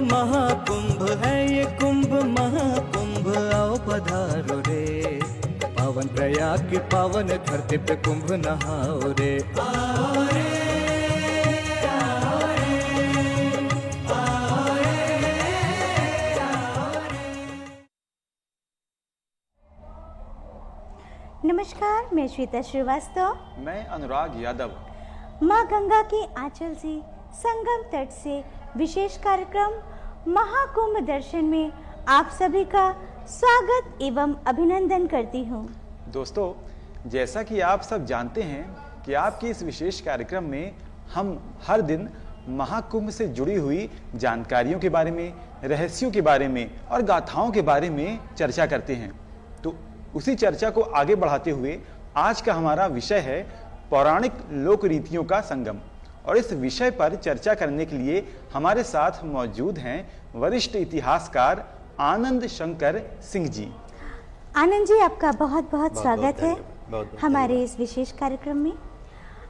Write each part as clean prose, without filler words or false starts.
महाकुंभ है ये कुंभ महाकुंभ, आओ पधारो रे। पावन प्रयाग की पावन धरती पे कुंभ नहाओ रे। आओ रे, आओ रे, आओ रे, आओ रे। नमस्कार, मैं श्वेता श्रीवास्तव। मैं अनुराग यादव। माँ गंगा के आंचल से संगम तट से विशेष कार्यक्रम महाकुंभ दर्शन में आप सभी का स्वागत एवं अभिनंदन करती हूँ। दोस्तों, जैसा कि आप सब जानते हैं कि आपके इस विशेष कार्यक्रम में हम हर दिन महाकुंभ से जुड़ी हुई जानकारियों के बारे में, रहस्यों के बारे में और गाथाओं के बारे में चर्चा करते हैं। तो उसी चर्चा को आगे बढ़ाते हुए आज का हमारा विषय है पौराणिक लोक रीतियों का संगम। और इस विषय पर चर्चा करने के लिए हमारे साथ मौजूद हैं वरिष्ठ इतिहासकार आनंद शंकर सिंह जी। आनंद जी, आपका बहुत बहुत स्वागत है हमारे इस विशेष कार्यक्रम में।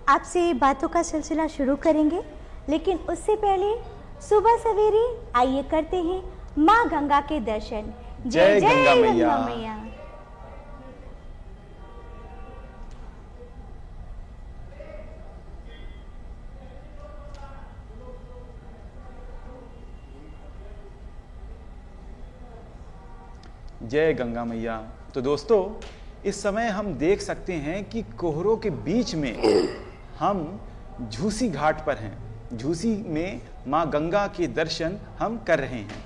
आपसे बातों का सिलसिला शुरू करेंगे, लेकिन उससे पहले सुबह सवेरे आइए करते हैं माँ गंगा के दर्शन। जय गंगा मैया। जय गंगा मैया। तो दोस्तों, इस समय हम देख सकते हैं कि कोहरों के बीच में हम झूसी घाट पर हैं। झूसी में माँ गंगा के दर्शन हम कर रहे हैं।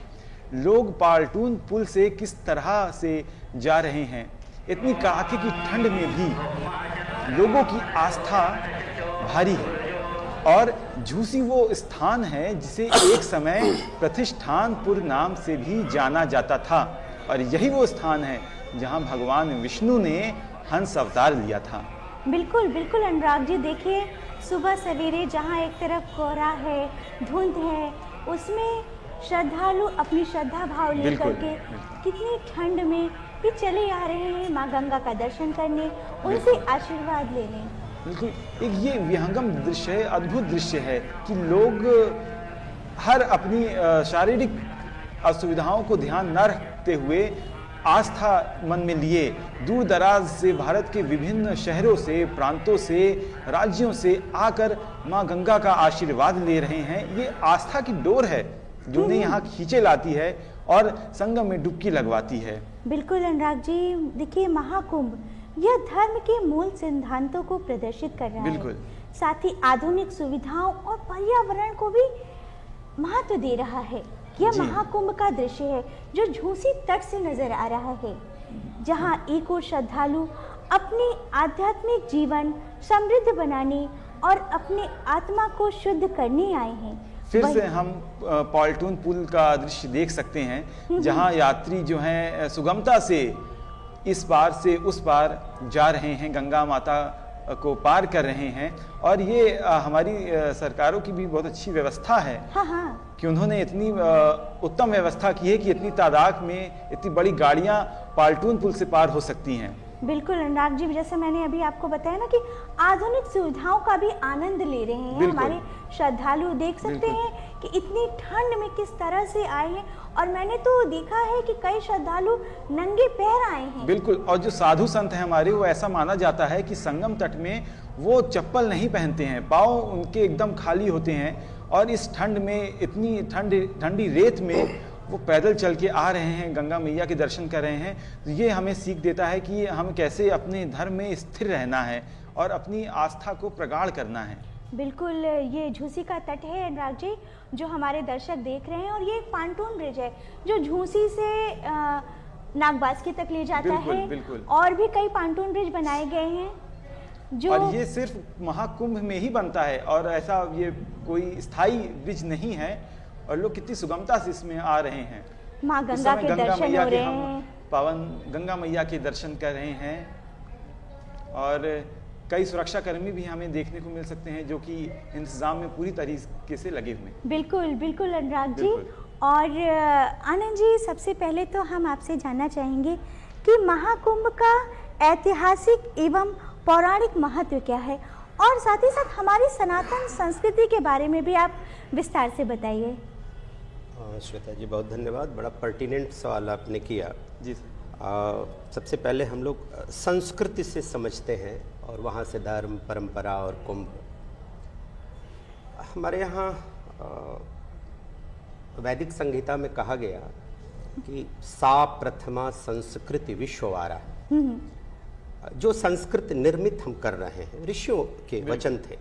लोग पालटून पुल से किस तरह से जा रहे हैं। इतनी कड़ाके की ठंड में भी लोगों की आस्था भारी है। और झूसी वो स्थान है जिसे एक समय प्रतिष्ठानपुर नाम से भी जाना जाता था। और यही वो स्थान है जहां भगवान विष्णु ने हंस अवतार लिया था। बिल्कुल बिल्कुल अनुराग जी, देखिए सुबह सवेरे जहां एक तरफ कोहरा है, धुंध है, उसमें श्रद्धालु अपनी श्रद्धा भाव लेकर के कितनी ठंड में भी चले आ रहे हैं माँ गंगा का दर्शन करने, उनसे आशीर्वाद लेने। बिल्कुल, एक ये विहंगम दृश्य है, अद्भुत दृश्य है कि लोग हर अपनी शारीरिक असुविधाओं को ध्यान न रखते हुए आस्था मन में लिए दूर दराज से, भारत के विभिन्न शहरों से, प्रांतों से, राज्यों से आकर माँ गंगा का आशीर्वाद ले रहे हैं। ये आस्था की डोर है जो उन्हें यहाँ खींचे लाती है और संगम में डुबकी लगवाती है। बिल्कुल अनुराग जी, देखिए महाकुंभ यह धर्म के मूल सिद्धांतों को प्रदर्शित कर रहा है। साथ ही आधुनिक सुविधाओं और पर्यावरण को भी महत्व दे रहा है। यह महाकुंभ का दृश्य है जो झूसी तट से नजर आ रहा है, जहां एक और श्रद्धालु अपने आध्यात्मिक जीवन समृद्ध बनाने और अपने आत्मा को शुद्ध करने आए हैं। फिर से हम पालटून पुल का दृश्य देख सकते हैं, जहां यात्री जो हैं सुगमता से इस पार से उस पार जा रहे हैं, गंगा माता को पार कर रहे हैं। और ये हमारी सरकारों की भी बहुत अच्छी व्यवस्था है। हाँ। कि उन्होंने इतनी उत्तम व्यवस्था की है कि इतनी तादाद में इतनी बड़ी गाड़ियां पालटून पुल से पार हो सकती हैं। बिल्कुल अनुराग जी, जैसे मैंने अभी आपको बताया ना कि आधुनिक सुविधाओं का भी आनंद ले रहे हैं हमारे श्रद्धालु। देख सकते हैं कि इतनी ठंड में किस तरह से आए हैं, और मैंने तो देखा है कि कई श्रद्धालु नंगे पैर आए हैं। बिल्कुल, और जो साधु संत हैं हमारे, वो ऐसा माना जाता है कि संगम तट में वो चप्पल नहीं पहनते हैं, पाँव उनके एकदम खाली होते हैं। और इस ठंड में, इतनी ठंडी रेत में वो पैदल चल के आ रहे हैं, गंगा मैया के दर्शन कर रहे हैं। तो ये हमें सीख देता है कि हम कैसे अपने धर्म में स्थिर रहना है और अपनी आस्था को प्रगाढ़ करना है। बिल्कुल, ये झूसी का तट है अनुराग जी जो हमारे दर्शक देख रहे हैं, और ये एक पांटून ब्रिज है जो झूसी से नागबास्की तक ले जाता है। बिल्कुल। और भी कई पांटून ब्रिज बनाए गए हैं जो, और ये सिर्फ महाकुंभ में ही बनता है, और ऐसा ये कोई स्थायी ब्रिज नहीं है। और लोग कितनी सुगमता से इसमें आ रहे हैं। माँ गंगा के दर्शन हो रहे हैं, पावन गंगा मैया के दर्शन कर रहे हैं। और कई सुरक्षा कर्मी भी हमें देखने को मिल सकते हैं जो कि इंतजाम में पूरी तरीके से लगे हुए हैं। बिल्कुल बिल्कुल अनुराग जी। और आनंद जी, सबसे पहले तो हम आपसे जानना चाहेंगे कि महाकुंभ का ऐतिहासिक एवं पौराणिक महत्व क्या है, और साथ ही साथ हमारी सनातन संस्कृति के बारे में भी आप विस्तार से बताइए। श्वेता जी बहुत धन्यवाद, बड़ा पर्टिनेंट सवाल आपने किया। जी सर। सबसे पहले हम लोग संस्कृति से समझते हैं और वहाँ से धर्म, परंपरा और कुंभ। हमारे यहाँ वैदिक संहिता में कहा गया कि सा प्रथमा संस्कृति विश्ववारा, जो संस्कृत निर्मित हम कर रहे हैं, ऋषियों के वचन थे,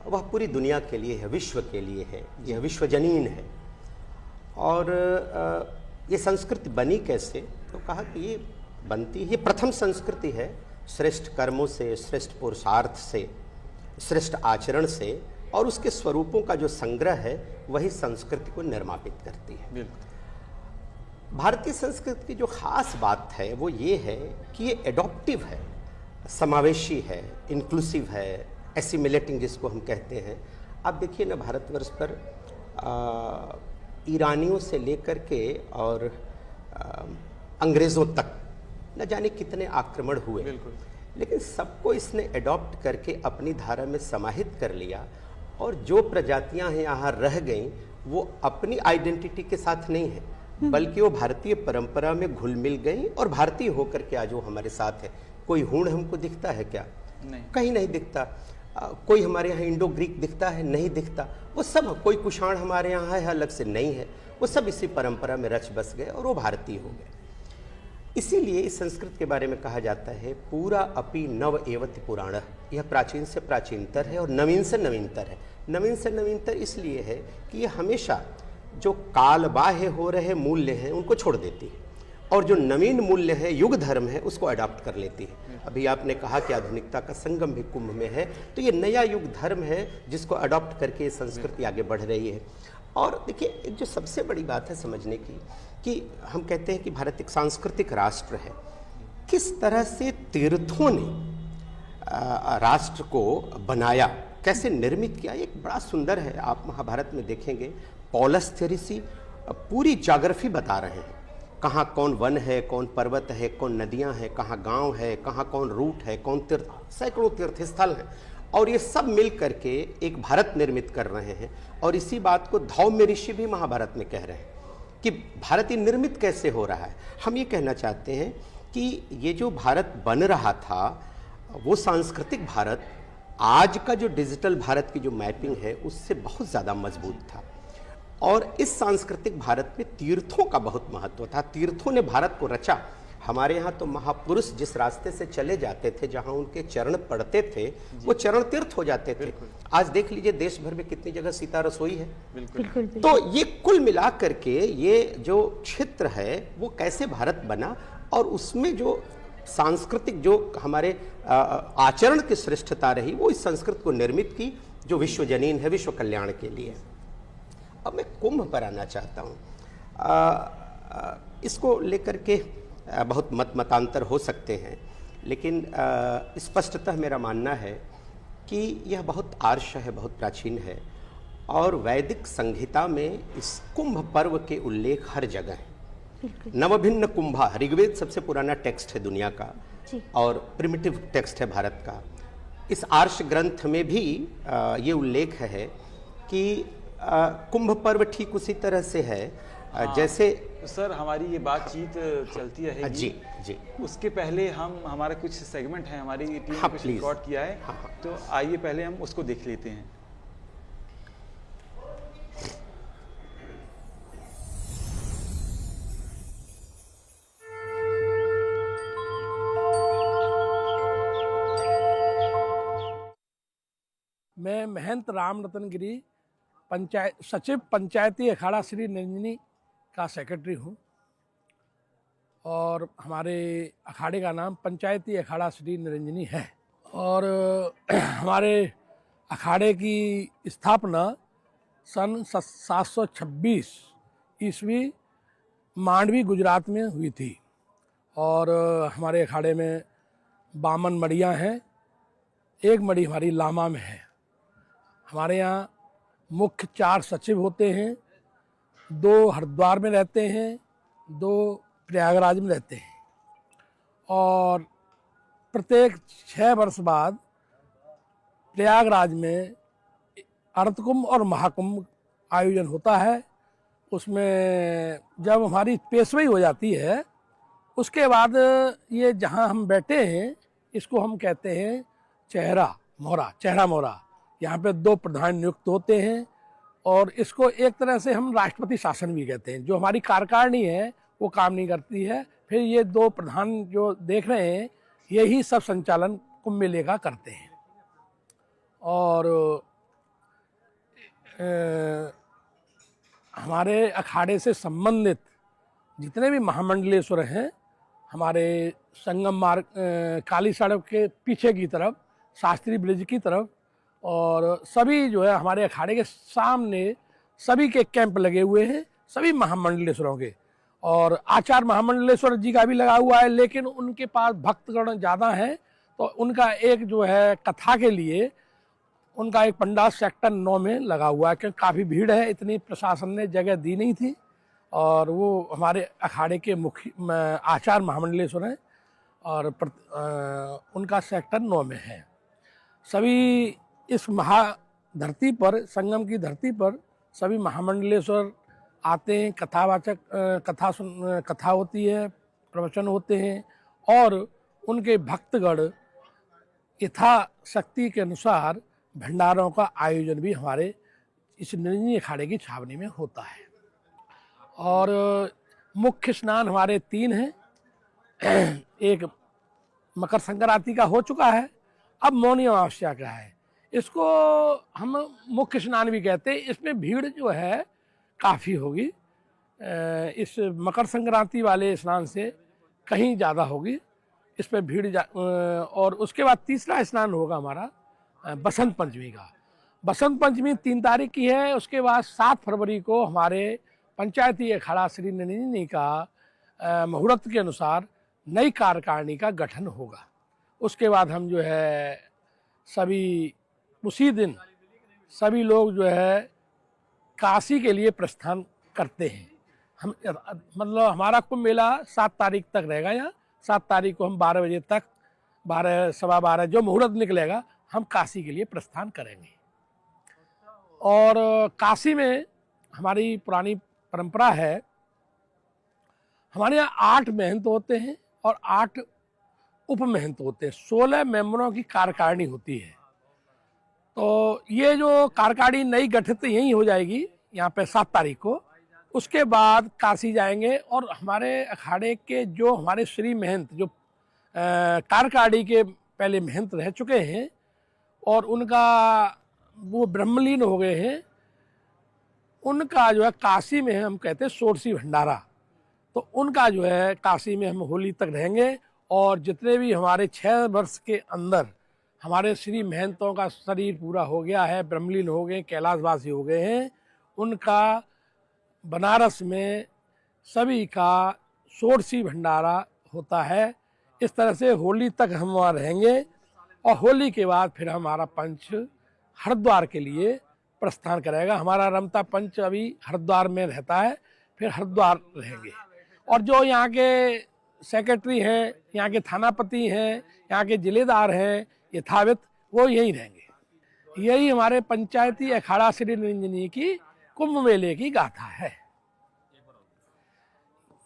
वह पूरी दुनिया के लिए है, विश्व के लिए है, यह विश्वजनीन है। और ये संस्कृति बनी कैसे? तो कहा कि ये बनती, ये प्रथम संस्कृति है श्रेष्ठ कर्मों से, श्रेष्ठ पुरुषार्थ से, श्रेष्ठ आचरण से, और उसके स्वरूपों का जो संग्रह है वही संस्कृति को निर्मापित करती है। भारतीय संस्कृति की जो खास बात है वो ये है कि ये एडॉप्टिव है, समावेशी है, इंक्लूसिव है, एसिमिलेटिंग जिसको हम कहते हैं। आप देखिए ना, भारतवर्ष पर ईरानियों से लेकर के और अंग्रेज़ों तक न जाने कितने आक्रमण हुए, लेकिन सबको इसने एडॉप्ट करके अपनी धारा में समाहित कर लिया। और जो प्रजातियां हैं यहाँ रह गईं, वो अपनी आइडेंटिटी के साथ नहीं है, बल्कि वो भारतीय परंपरा में घुल मिल गई और भारतीय होकर के आज वो हमारे साथ है। कोई हूण हमको दिखता है क्या? नहीं, कहीं नहीं दिखता। कोई हमारे यहाँ इंडो ग्रीक दिखता है? नहीं दिखता। वो सब, कोई कुषाण हमारे यहाँ है अलग से? नहीं है। वो सब इसी परंपरा में रच बस गए और वो भारतीय हो गए। इसीलिए इस संस्कृत के बारे में कहा जाता है पूरा अपि नव एवति पुराण, यह प्राचीन से प्राचीनतर है और नवीन से नवीनतर है। नवीन से नवीनतर इसलिए है कि यह हमेशा जो काल बाह्य हो रहे मूल्य हैं उनको छोड़ देती है, और जो नवीन मूल्य है, युग धर्म है, उसको अडॉप्ट कर लेती है। अभी आपने कहा कि आधुनिकता का संगम भी कुंभ में है, तो ये नया युग धर्म है जिसको अडॉप्ट करके ये संस्कृति आगे बढ़ रही है। और देखिए, एक जो सबसे बड़ी बात है समझने की, कि हम कहते हैं कि भारत एक सांस्कृतिक राष्ट्र है। किस तरह से तीर्थों ने राष्ट्र को बनाया, कैसे निर्मित किया, एक बड़ा सुंदर है। आप महाभारत में देखेंगे, पॉलस थेरेसी पूरी ज्योग्राफी बता रहे हैं, कहाँ कौन वन है, कौन पर्वत है, कौन नदियाँ हैं, कहाँ गांव है, कहाँ कौन रूट है, कौन तीर्थ, सैकड़ों तीर्थ स्थल हैं, और ये सब मिल करके एक भारत निर्मित कर रहे हैं। और इसी बात को धौम्य ऋषि भी महाभारत में कह रहे हैं कि भारत ये निर्मित कैसे हो रहा है। हम ये कहना चाहते हैं कि ये जो भारत बन रहा था, वो सांस्कृतिक भारत आज का जो डिजिटल भारत की जो मैपिंग है उससे बहुत ज़्यादा मजबूत था। और इस सांस्कृतिक भारत में तीर्थों का बहुत महत्व था। तीर्थों ने भारत को रचा। हमारे यहाँ तो महापुरुष जिस रास्ते से चले जाते थे, जहाँ उनके चरण पड़ते थे, वो चरण तीर्थ हो जाते थे। आज देख लीजिए, देश भर में कितनी जगह सीता रसोई है। बिल्कुल। तो ये कुल मिला करके ये जो क्षेत्र है वो कैसे भारत बना, और उसमें जो सांस्कृतिक जो हमारे आचरण की श्रेष्ठता रही, वो इस संस्कृत को निर्मित की, जो विश्वजनीन है, विश्व कल्याण के लिए। अब मैं कुंभ पर आना चाहता हूँ। इसको लेकर के बहुत मतांतर हो सकते हैं, लेकिन स्पष्टतः मेरा मानना है कि यह बहुत आर्ष है, बहुत प्राचीन है, और वैदिक संहिता में इस कुंभ पर्व के उल्लेख हर जगह है। नवभिन्न कुंभा, ऋग्वेद सबसे पुराना टेक्स्ट है दुनिया का और प्रिमिटिव टेक्स्ट है भारत का। इस आर्ष ग्रंथ में भी ये उल्लेख है कि कुंभ पर्व ठीक उसी तरह से है जैसे सर हमारी ये बातचीत चलती रहेगी। जी। उसके पहले हमारा कुछ सेगमेंट है, हमारी टीम ने कुछ रिकॉर्ड किया है। तो आइए पहले हम उसको देख लेते हैं। मैं महंत राम रतन गिरी, सचिव पंचायती अखाड़ा श्री निरंजनी का सेक्रेटरी हूँ, और हमारे अखाड़े का नाम पंचायती अखाड़ा श्री निरंजनी है। और हमारे अखाड़े की स्थापना सन 726 ईस्वी मांडवी गुजरात में हुई थी। और हमारे अखाड़े में 52 मड़ियाँ हैं। एक मड़ी हमारी लामा में है। हमारे यहाँ मुख्य 4 सचिव होते हैं, 2 हरिद्वार में रहते हैं, 2 प्रयागराज में रहते हैं, और प्रत्येक 6 वर्ष बाद प्रयागराज में अर्धकुंभ और महाकुंभ आयोजन होता है। उसमें जब हमारी पेशवाई हो जाती है उसके बाद ये जहाँ हम बैठे हैं इसको हम कहते हैं चेहरा मोहरा। यहाँ पे 2 प्रधान नियुक्त होते हैं और इसको एक तरह से हम राष्ट्रपति शासन भी कहते हैं। जो हमारी कार्यकारिणी है वो काम नहीं करती है, फिर ये 2 प्रधान जो देख रहे हैं यही सब संचालन कुंभ मेले का करते हैं। और हमारे अखाड़े से संबंधित जितने भी महामंडलेश्वर हैं, हमारे संगम मार्ग काली सड़क के पीछे की तरफ, शास्त्री ब्रिज की तरफ, और सभी जो है हमारे अखाड़े के सामने सभी के कैंप लगे हुए हैं, सभी महामंडलेश्वरों के। और आचार्य महामंडलेश्वर जी का भी लगा हुआ है, लेकिन उनके पास भक्तगण ज़्यादा हैं तो उनका एक जो है कथा के लिए उनका एक पंडाल सेक्टर 9 में लगा हुआ है, क्योंकि काफ़ी भीड़ है, इतनी प्रशासन ने जगह दी नहीं थी। और वो हमारे अखाड़े के मुख्य आचार्य महामंडलेश्वर हैं और उनका सेक्टर 9 में है। सभी इस धरती पर, संगम की धरती पर सभी महामंडलेश्वर आते हैं, कथावाचक कथा होती है, प्रवचन होते हैं और उनके भक्तगण यथाशक्ति के अनुसार भंडारों का आयोजन भी हमारे इस निरंजनी अखाड़े की छावनी में होता है। और मुख्य स्नान हमारे 3 हैं। एक मकर संक्रांति का हो चुका है, अब मौनी अमावस्या का है। इसको हम मुख्य स्नान भी कहते हैं। इसमें भीड़ जो है काफ़ी होगी, इस मकर संक्रांति वाले स्नान से कहीं ज़्यादा होगी, इस पर भीड़ और उसके बाद तीसरा स्नान होगा हमारा बसंत पंचमी का। बसंत पंचमी 3 तारीख की है। उसके बाद 7 फरवरी को हमारे पंचायती अखाड़ा श्री निरंजनी का मुहूर्त के अनुसार नई कार्यकारिणी का गठन होगा। उसके बाद हम जो है सभी उसी दिन सभी लोग जो है काशी के लिए प्रस्थान करते हैं। हम मतलब हमारा कुंभ मेला 7 तारीख तक रहेगा। यहाँ 7 तारीख को हम 12 बजे तक 12 सवा 12 जो मुहूर्त निकलेगा हम काशी के लिए प्रस्थान करेंगे। और काशी में हमारी पुरानी परंपरा है, हमारे यहाँ 8 महंत होते हैं और 8 उप महंत होते हैं। 16 मेंबरों की कार्यकारिणी होती है। तो ये जो कार्यकारिणी नई गठित यहीं हो जाएगी यहाँ पे 7 तारीख को। उसके बाद काशी जाएंगे और हमारे अखाड़े के जो हमारे श्री महंत जो कार्यकारिणी के पहले महंत रह चुके हैं और उनका वो ब्रह्मलीन हो गए हैं, उनका जो है काशी में हम कहते हैं षोडशी भंडारा। तो उनका जो है काशी में हम होली तक रहेंगे। और जितने भी हमारे 6 वर्ष के अंदर हमारे श्री महंतों का शरीर पूरा हो गया है, ब्रह्मलीन हो गए, कैलाशवासी हो गए हैं, उनका बनारस में सभी का षोडशी भंडारा होता है। इस तरह से होली तक हम वहाँ रहेंगे और होली के बाद फिर हमारा पंच हरिद्वार के लिए प्रस्थान करेगा। हमारा रमता पंच अभी हरिद्वार में रहता है, फिर हरिद्वार रहेंगे। और जो यहाँ के सेक्रेटरी हैं, यहाँ के थानापति हैं, यहाँ के जिलेदार हैं यथावित, वो यहीं रहेंगे। यही हमारे पंचायती अखाड़ा श्री निरंजनी की कुंभ मेले की गाथा है।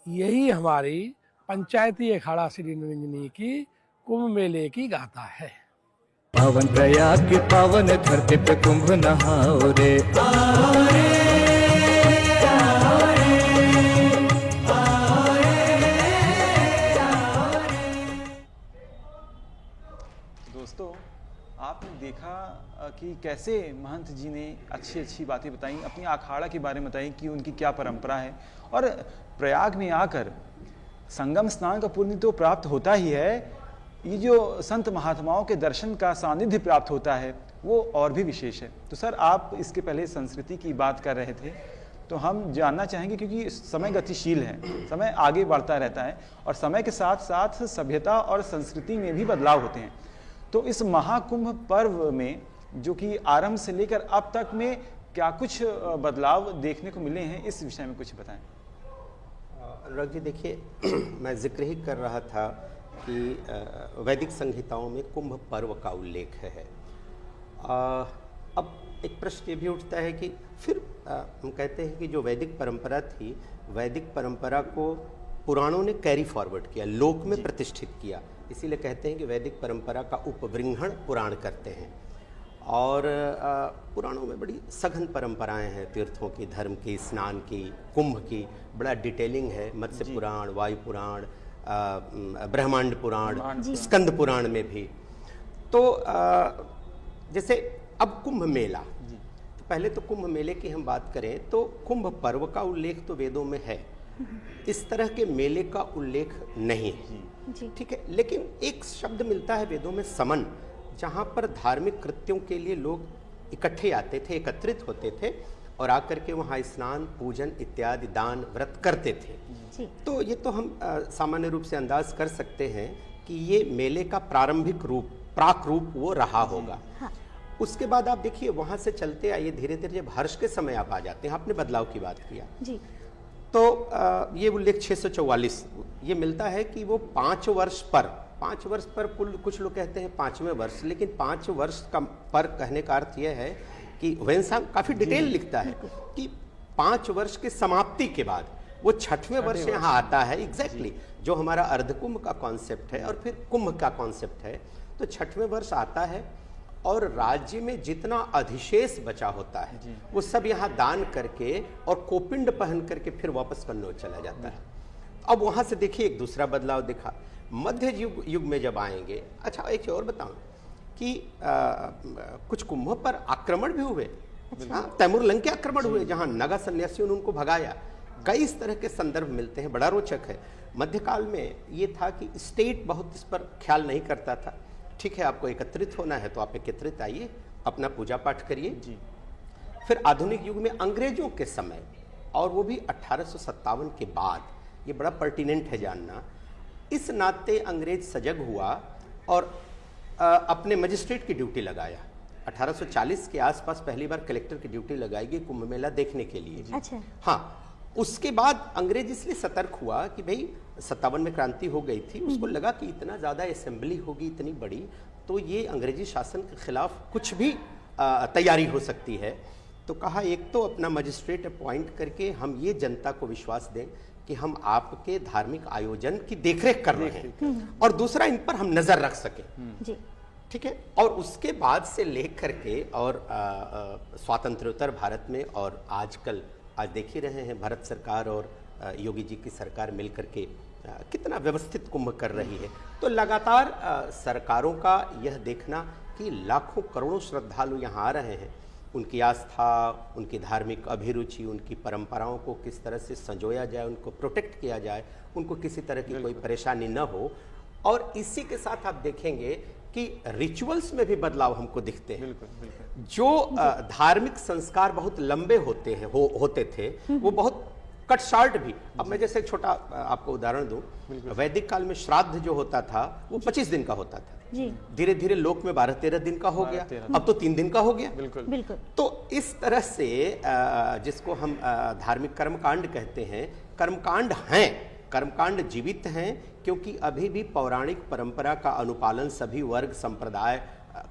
यही हमारी पंचायती अखाड़ा श्री निरंजनी की कुंभ मेले की गाथा है। पावन प्रयाग की पावन धरती पे कुंभ नहाओ रे, आओ रे, आओ रे, आओ रे, आओ रे। दोस्तों, आपने देखा कि कैसे महंत जी ने अच्छी अच्छी बातें बताई, अपनी अखाड़ा के बारे में बताई कि उनकी क्या परंपरा है। और प्रयाग में आकर संगम स्नान का पुण्य तो प्राप्त होता ही है, ये जो संत महात्माओं के दर्शन का सानिध्य प्राप्त होता है वो और भी विशेष है। तो सर, आप इसके पहले संस्कृति की बात कर रहे थे, तो हम जानना चाहेंगे, क्योंकि समय गतिशील है, समय आगे बढ़ता रहता है और समय के साथ साथ सभ्यता और संस्कृति में भी बदलाव होते हैं। तो इस महाकुंभ पर्व में जो कि आरंभ से लेकर अब तक में क्या कुछ बदलाव देखने को मिले हैं, इस विषय में कुछ बताएं। अनुराग जी, देखिए, मैं जिक्र ही कर रहा था कि वैदिक संहिताओं में कुंभ पर्व का उल्लेख है। अब एक प्रश्न ये भी उठता है कि फिर हम कहते हैं कि जो वैदिक परंपरा थी, वैदिक परंपरा को पुराणों ने कैरी फॉरवर्ड किया, लोक में प्रतिष्ठित किया, इसीलिए कहते हैं कि वैदिक परंपरा का उपवृंहण पुराण करते हैं। और पुराणों में बड़ी सघन परंपराएं हैं, तीर्थों की, धर्म की, स्नान की, कुंभ की, बड़ा डिटेलिंग है। मत्स्य पुराण, वायु पुराण, ब्रह्मांड पुराण, स्कंद पुराण में भी। तो जैसे अब कुंभ मेला, तो पहले तो कुंभ मेले की हम बात करें तो कुंभ पर्व का उल्लेख तो वेदों में है, इस तरह के मेले का उल्लेख नहीं है, ठीक है। लेकिन एक शब्द मिलता है वेदों में, समन, जहाँ पर धार्मिक कृत्यों के लिए लोग इकट्ठे आते थे, एकत्रित होते थे और आकर के वहाँ स्नान, पूजन इत्यादि, दान, व्रत करते थे। तो ये तो हम सामान्य रूप से अंदाज कर सकते हैं कि ये मेले का प्रारंभिक रूप, प्राक रूप वो रहा होगा। हाँ। उसके बाद आप देखिए वहाँ से चलते आइए, धीरे धीरे जब हर्ष के समय आप आ जाते हैं, आपने बदलाव की बात किया जी। तो ये उल्लेख 644 ये मिलता है कि वो 5 वर्ष पर कुछ लोग कहते हैं 5वें वर्ष, लेकिन 5 वर्ष का पर कहने का अर्थ यह है कि वेंसा काफी डिटेल लिखता है कि 5 वर्ष के समाप्ति के बाद वो 6वें वर्ष यहाँ आता है। एग्जैक्टली जो हमारा अर्धकुंभ का कॉन्सेप्ट है और फिर कुंभ का कॉन्सेप्ट है, तो 6वें वर्ष आता है और राज्य में जितना अधिशेष बचा होता है वो सब यहाँ दान करके और कोपिंड पहन करके फिर वापस कन्नौज चला जाता है। अब वहां से देखिए एक दूसरा बदलाव देखा, मध्य युग में जब आएंगे। अच्छा एक और बताऊं कि कुछ कुंभों पर आक्रमण भी हुए, तैमूर लंग के आक्रमण हुए जहां नागा सन्यासियों ने उनको भगाया। कई इस तरह के संदर्भ मिलते हैं, बड़ा रोचक है। मध्यकाल में ये था कि स्टेट बहुत इस पर ख्याल नहीं करता था। ठीक है, आपको एकत्रित होना है तो आप एकत्रित आइए, अपना पूजा पाठ करिए जी। फिर आधुनिक युग में अंग्रेजों के समय, और वो भी 1857 के बाद, ये बड़ा पर्टिनेंट है जानना, इस नाते अंग्रेज सजग हुआ और अपने मजिस्ट्रेट की ड्यूटी लगाया। 1840 के आसपास पहली बार कलेक्टर की ड्यूटी लगाई गई कुंभ मेला देखने के लिए। अच्छा। हाँ, उसके बाद अंग्रेज इसलिए सतर्क हुआ कि भाई 57 में क्रांति हो गई थी, उसको लगा कि इतना ज़्यादा असेंबली होगी इतनी बड़ी, तो ये अंग्रेजी शासन के खिलाफ कुछ भी तैयारी हो सकती है। तो कहा एक तो अपना मजिस्ट्रेट अपॉइंट करके हम ये जनता को विश्वास दें कि हम आपके धार्मिक आयोजन की देखरेख कर रहे हैं, और दूसरा इन पर हम नजर रख सकें जी। ठीक है। और उसके बाद से लेकर के और स्वातंत्र्योत्तर भारत में और आजकल आज देख ही रहे हैं भारत सरकार और योगी जी की सरकार मिलकर के कितना व्यवस्थित कुंभ कर रही है। तो लगातार सरकारों का यह देखना कि लाखों करोड़ों श्रद्धालु यहाँ आ रहे हैं, उनकी आस्था, उनकी धार्मिक अभिरुचि, उनकी परंपराओं को किस तरह से संजोया जाए, उनको प्रोटेक्ट किया जाए, उनको किसी तरह की कोई परेशानी न हो। और इसी के साथ आप देखेंगे कि रिचुअल्स में भी बदलाव हमको दिखते हैं। जो धार्मिक संस्कार बहुत लंबे होते हैं होते थे, वो बहुत कट शार्ट भी। अब मैं जैसे एक छोटा आपको उदाहरण दूं, वैदिक काल में श्राद्ध जो होता था वो 25 दिन का होता था, धीरे धीरे लोक में 12-13 दिन का हो गया, अब तो 3 दिन का हो गया। बिल्कुल। तो इस तरह से जिसको हम धार्मिक कर्मकांड कहते हैं, कर्मकांड हैं, कर्मकांड जीवित हैं, क्योंकि अभी भी पौराणिक परंपरा का अनुपालन सभी वर्ग संप्रदाय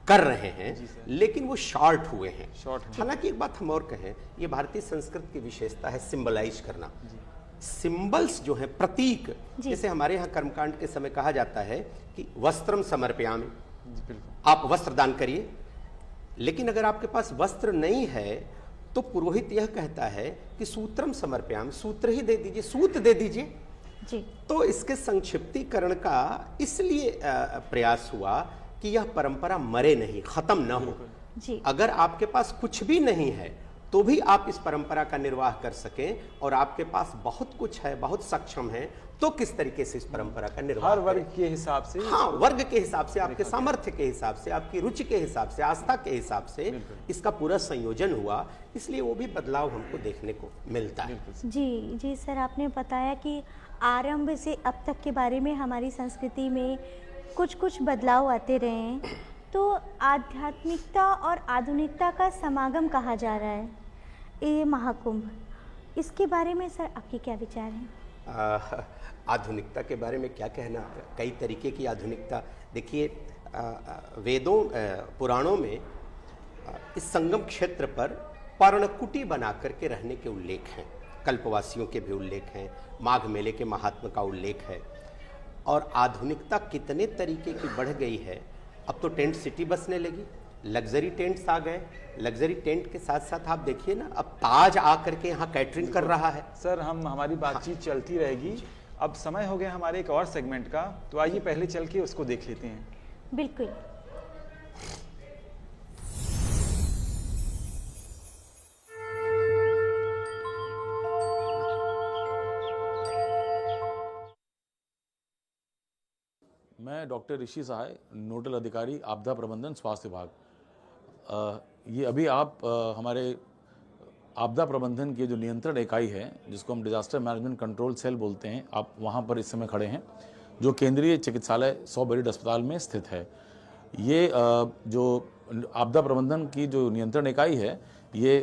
कर रहे हैं, लेकिन वो शॉर्ट हुए हैं। हालांकि एक बात हम और कहें, ये भारतीय संस्कृति की विशेषता है सिंबलाइज करना। सिंबल्स जो हैं, प्रतीक, जैसे हमारे यहाँ कर्मकांड के समय कहा जाता है कि वस्त्रम समर्पयामि, आप वस्त्र दान करिए। लेकिन अगर आपके पास वस्त्र नहीं है तो पुरोहित यह कहता है कि सूत्रम समर्पयामि, सूत्र ही दे दीजिए, सूत दे दीजिए जी। तो इसके संक्षिप्तीकरण का इसलिए प्रयास हुआ कि यह परंपरा मरे नहीं, खत्म न हो जी। अगर आपके पास कुछ भी नहीं है तो भी आप इस परंपरा का निर्वाह कर सकें, और आपके पास बहुत कुछ है, बहुत सक्षम है, तो किस तरीके से इस परंपरा का निर्वाह, हर वर्ग के हिसाब से, हाँ, वर्ग के हिसाब से, आपके सामर्थ्य के हिसाब से, आपकी रुचि के हिसाब से, आस्था के हिसाब से इसका पूरा संयोजन हुआ। इसलिए वो भी बदलाव हमको देखने को मिलता है। जी सर, आपने बताया कि आरंभ से अब तक के बारे में हमारी संस्कृति में कुछ बदलाव आते रहे हैं, तो आध्यात्मिकता और आधुनिकता का समागम कहा जा रहा है ये महाकुंभ, इसके बारे में सर आपके क्या विचार हैं? आधुनिकता के बारे में क्या कहना, कई तरीके की आधुनिकता। देखिए वेदों, पुराणों में इस संगम क्षेत्र पर पर्णकुटी बना करके रहने के उल्लेख हैं, कल्पवासियों के भी उल्लेख हैं, माघ मेले के महात्म का उल्लेख है। और आधुनिकता कितने तरीके की बढ़ गई है, अब तो टेंट सिटी बसने लगी, लग्जरी टेंट्स आ गए। लग्जरी टेंट के साथ साथ आप देखिए ना, अब ताज आकर के यहाँ कैटरिंग कर रहा है। सर हमारी बातचीत चलती रहेगी, अब समय हो गया हमारे एक और सेगमेंट का, तो आइए पहले चल के उसको देख लेते हैं। बिल्कुल। मैं डॉक्टर ऋषि सहाय, नोडल अधिकारी आपदा प्रबंधन स्वास्थ्य विभाग। ये अभी आप हमारे आपदा प्रबंधन की जो नियंत्रण इकाई है, जिसको हम डिजास्टर मैनेजमेंट कंट्रोल सेल बोलते हैं, आप वहाँ पर इस समय खड़े हैं, जो केंद्रीय चिकित्सालय 100 बेडेड अस्पताल में स्थित है। ये जो आपदा प्रबंधन की जो नियंत्रण इकाई है, ये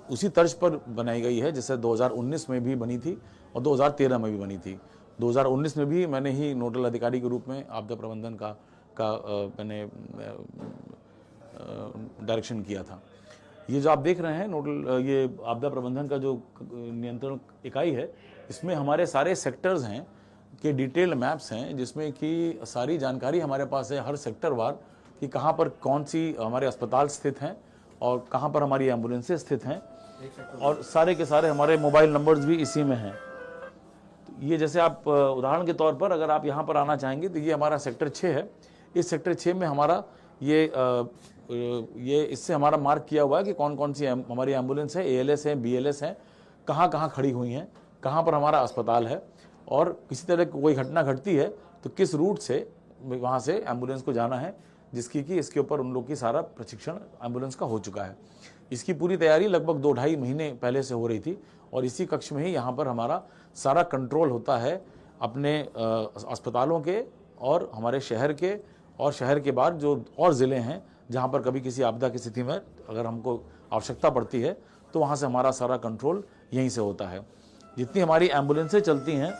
उसी तर्ज पर बनाई गई है जैसे 2019 में भी बनी थी और 2013 में भी बनी थी। 2019 में भी मैंने ही नोडल अधिकारी के रूप में आपदा प्रबंधन का मैंने डायरेक्शन किया था। ये जो आप देख रहे हैं नोडल, ये आपदा प्रबंधन का जो नियंत्रण इकाई है, इसमें हमारे सारे सेक्टर्स हैं के डिटेल्ड मैप्स हैं, जिसमें कि सारी जानकारी हमारे पास है हर सेक्टर वार कि कहाँ पर कौन सी हमारे अस्पताल स्थित हैं और कहाँ पर हमारी एम्बुलेंसें स्थित हैं, और सारे के सारे हमारे मोबाइल नंबर्स भी इसी में हैं। ये जैसे आप उदाहरण के तौर पर अगर आप यहाँ पर आना चाहेंगे तो ये हमारा सेक्टर 6 है। इस सेक्टर 6 में हमारा ये इससे हमारा मार्क किया हुआ है कि कौन कौन सी हमारी एम्बुलेंस है, ALS है, BLS है, कहाँ कहाँ खड़ी हुई हैं, कहाँ पर हमारा अस्पताल है, और किसी तरह की कोई घटना घटती है तो किस रूट से वहाँ से एम्बुलेंस को जाना है, जिसकी कि इसके ऊपर उन लोग की सारा प्रशिक्षण एम्बुलेंस का हो चुका है। इसकी पूरी तैयारी लगभग 2-2.5 महीने पहले से हो रही थी, और इसी कक्ष में ही यहाँ पर हमारा सारा कंट्रोल होता है अपने अस्पतालों के और हमारे शहर के, और शहर के बाद जो और ज़िले हैं जहाँ पर कभी किसी आपदा की स्थिति में अगर हमको आवश्यकता पड़ती है तो वहाँ से हमारा सारा कंट्रोल यहीं से होता है। जितनी हमारी एम्बुलेंसें चलती हैं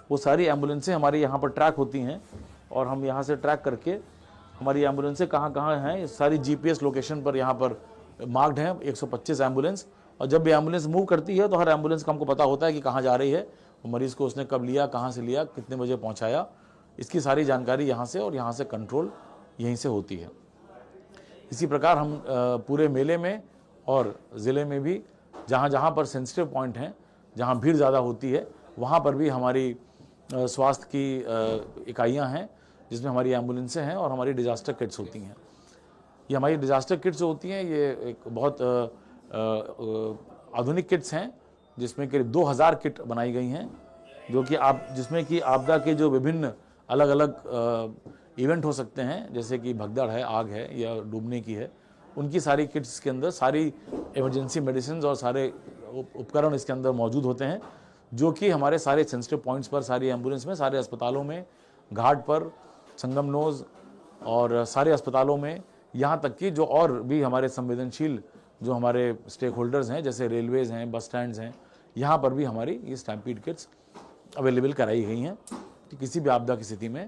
वो सारी एम्बुलेंसें हमारी यहाँ पर ट्रैक होती हैं, और हम यहाँ से ट्रैक करके हमारी एम्बुलेंसें कहाँ कहाँ हैं सारी GPS लोकेशन पर यहाँ पर मार्क्ड हैं 125 एम्बुलेंस। और जब भी एम्बुलेंस मूव करती है तो हर एम्बुलेंस का हमको पता होता है कि कहाँ जा रही है, मरीज़ को उसने कब लिया, कहाँ से लिया, कितने बजे पहुँचाया, इसकी सारी जानकारी यहाँ से, और यहाँ से कंट्रोल यहीं से होती है। इसी प्रकार हम पूरे मेले में और ज़िले में भी जहाँ जहाँ पर सेंसिटिव पॉइंट हैं, जहाँ भीड़ ज़्यादा होती है, वहाँ पर भी हमारी स्वास्थ्य की इकाइयाँ हैं, जिसमें हमारी एम्बुलेंसें हैं और हमारी डिजास्टर किट्स होती हैं। ये हमारी डिजास्टर किट्स होती हैं, ये एक बहुत आधुनिक किट्स हैं, जिसमें करीब 2000 किट बनाई गई हैं, जो कि जिसमें कि आपदा के जो विभिन्न अलग अलग इवेंट हो सकते हैं, जैसे कि भगदड़ है, आग है या डूबने की है, उनकी सारी किट्स के अंदर सारी इमरजेंसी मेडिसिन और सारे उपकरण इसके अंदर मौजूद होते हैं, जो कि हमारे सारे सेंसिटिव पॉइंट्स पर, सारी एम्बुलेंस में, सारे अस्पतालों में, घाट पर, संगम नोज और सारे अस्पतालों में, यहाँ तक कि जो और भी हमारे संवेदनशील जो हमारे स्टेक होल्डर्स हैं, जैसे रेलवेज हैं, बस स्टैंड्स हैं, यहाँ पर भी हमारी ये स्टैम्पीड किट्स अवेलेबल कराई गई हैं कि किसी भी आपदा की स्थिति में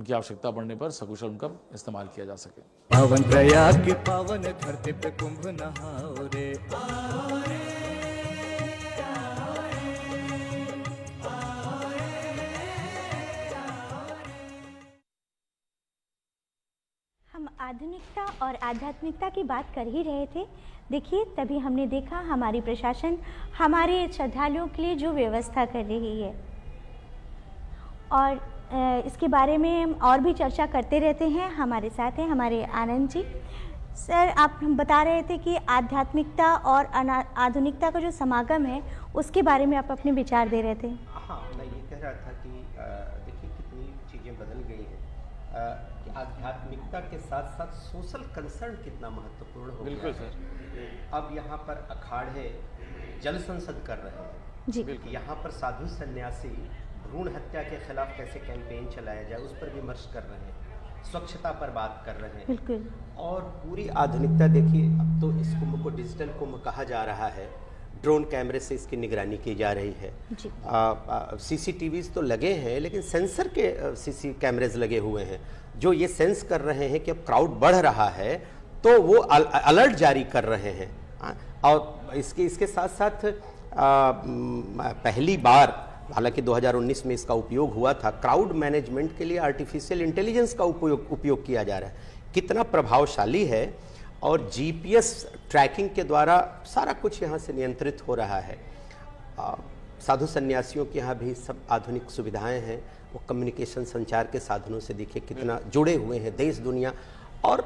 उनकी आवश्यकता पड़ने पर सकुशल उनका इस्तेमाल किया जा सके। पावन प्रयाग की पावन धरती पे कुंभ नहाओ रे, हम आधुनिकता और आध्यात्मिकता की बात कर ही रहे थे। देखिए, तभी हमने देखा हमारी प्रशासन हमारे श्रद्धालुओं के लिए जो व्यवस्था कर रही है, और इसके बारे में हम और भी चर्चा करते रहते हैं। हमारे साथ हैं हमारे आनंद जी। सर, आप बता रहे थे कि आध्यात्मिकता और आधुनिकता का जो समागम है, उसके बारे में आप अपने विचार दे रहे थे। हाँ, मैं ये कह रहा था कि देखिए कितनी चीज़ें बदल गई हैं, कि आध्यात्मिकता के साथ साथ सोशल कंसर्न कितना महत्वपूर्ण हो गया। बिल्कुल सर। अब यहाँ पर अखाड़े जल संसद कर रहे हैं जी। यहाँ पर साधु सन्यासी भ्रूण हत्या के खिलाफ कैसे कैंपेन चलाया जाए उस पर विमर्श कर रहे हैं, स्वच्छता पर बात कर रहे हैं। बिल्कुल। और पूरी आधुनिकता देखिए, अब तो इस कुंभ को डिजिटल कुंभ कहा जा रहा है, ड्रोन कैमरे से इसकी निगरानी की जा रही है। CCTVs तो लगे हैं, लेकिन सेंसर के CC कैमरेज लगे हुए हैं, जो ये सेंस कर रहे हैं कि अब क्राउड बढ़ रहा है तो वो अलर्ट जारी कर रहे हैं। और इसके साथ साथ पहली बार, हालांकि 2019 में इसका उपयोग हुआ था, क्राउड मैनेजमेंट के लिए आर्टिफिशियल इंटेलिजेंस का उपयोग किया जा रहा है। कितना प्रभावशाली है, और जीपीएस ट्रैकिंग के द्वारा सारा कुछ यहाँ से नियंत्रित हो रहा है। साधु सन्यासियों के यहाँ भी सब आधुनिक सुविधाएं हैं। वो कम्युनिकेशन, संचार के साधनों से देखिए कितना जुड़े हुए हैं देश दुनिया। और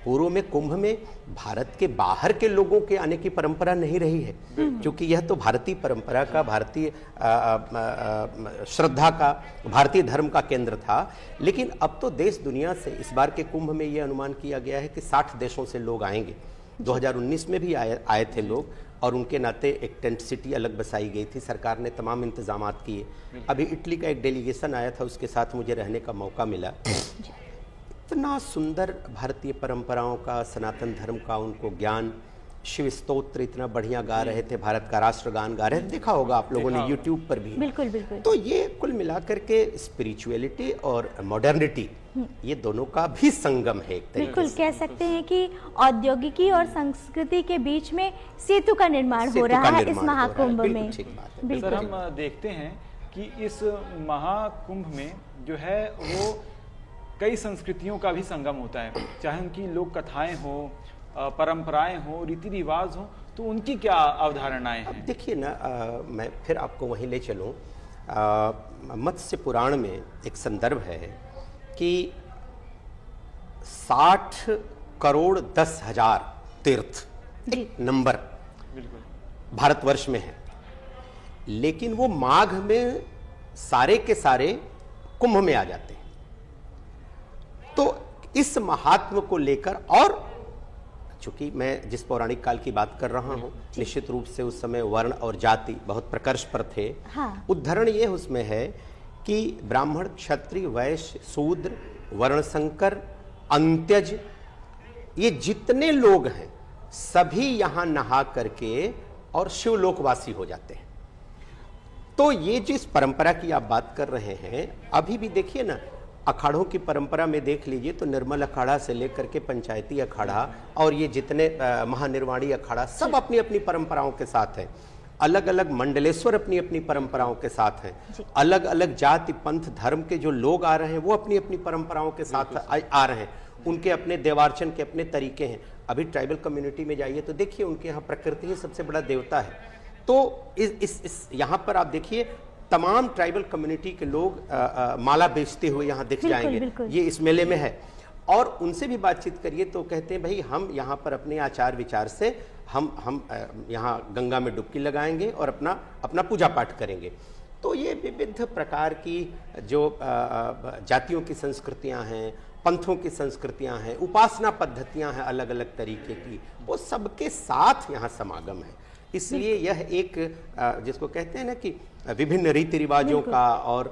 पूर्व में कुंभ में भारत के बाहर के लोगों के आने की परंपरा नहीं रही है, क्योंकि यह तो भारतीय परंपरा का, भारतीय श्रद्धा का, भारतीय धर्म का केंद्र था। लेकिन अब तो देश दुनिया से इस बार के कुंभ में यह अनुमान किया गया है कि 60 देशों से लोग आएंगे। 2019 में भी आए थे लोग, और उनके नाते एक टेंट सिटी अलग बसाई गई थी। सरकार ने तमाम इंतजामात किए। अभी इटली का एक डेलीगेशन आया था, उसके साथ मुझे रहने का मौका मिला। इतना सुंदर भारतीय परंपराओं का, सनातन धर्म का उनको ज्ञान, शिव स्तोत्र इतना बढ़िया गा रहे थे, भारत का राष्ट्रगान गा रहे थे, देखा होगा आप लोगों ने यूट्यूब पर भी। बिल्कुल बिल्कुल। तो ये कुल मिलाकर के स्पिरिचुअलिटी और मॉडर्निटी, ये दोनों का भी संगम है एक तरीके बिल्कुल से। कह सकते हैं कि औद्योगिकी और संस्कृति के बीच में सेतु का निर्माण हो रहा है इस महाकुंभ में। सर, हम देखते हैं कि इस महाकुंभ में जो है वो कई संस्कृतियों का भी संगम होता है, चाहे उनकी लोक कथाएं हो, परंपराएं हो, रीति रिवाज हो, तो उनकी क्या अवधारणाएं हैं? अब देखिए ना, मैं फिर आपको वहीं ले चलूं। मत्स्य पुराण में एक संदर्भ है कि 60 करोड़ 10,000 तीर्थ एक नंबर भारतवर्ष में है, लेकिन वो माघ में सारे के सारे कुंभ में आ जाते हैं। तो इस महात्म को लेकर, और चूंकि मैं जिस पौराणिक काल की बात कर रहा हूं, निश्चित रूप से उस समय वर्ण और जाति बहुत प्रकर्ष पर थे। हाँ। उदाहरण ये उसमें है कि ब्राह्मण, क्षत्रिय, वैश्य, शूद्र, वर्णशंकर, अंत्यज, ये जितने लोग हैं सभी यहां नहा करके और शिवलोकवासी हो जाते हैं। तो ये जिस परंपरा की आप बात कर रहे हैं, अभी भी देखिए ना, अखाड़ों की परंपरा में देख लीजिए तो निर्मल अखाड़ा से लेकर के पंचायती अखाड़ा और ये जितने महानिर्वाणी अखाड़ा, सब अपनी अपनी परंपराओं के साथ हैं। अलग अलग मंडलेश्वर अपनी अपनी परंपराओं के साथ हैं। अलग अलग जाति, पंथ, धर्म के जो लोग आ रहे हैं वो अपनी अपनी परंपराओं के साथ आ रहे हैं। उनके अपने देवार्चन के अपने तरीके हैं। अभी ट्राइबल कम्युनिटी में जाइए तो देखिए उनके यहाँ प्रकृति ही सबसे बड़ा देवता है। तो इस यहाँ पर आप देखिए तमाम ट्राइबल कम्युनिटी के लोग माला बेचते हुए यहाँ दिख जाएंगे। ये इस मेले में है। और उनसे भी बातचीत करिए तो कहते हैं भाई हम यहाँ पर अपने आचार विचार से हम यहाँ गंगा में डुबकी लगाएंगे और अपना पूजा पाठ करेंगे। तो ये विविध प्रकार की जो जातियों की संस्कृतियाँ हैं, पंथों की संस्कृतियाँ हैं, उपासना पद्धतियाँ हैं अलग अलग तरीके की, वो सबके साथ यहाँ समागम है। इसलिए यह एक जिसको कहते हैं ना कि विभिन्न रीति रिवाजों का और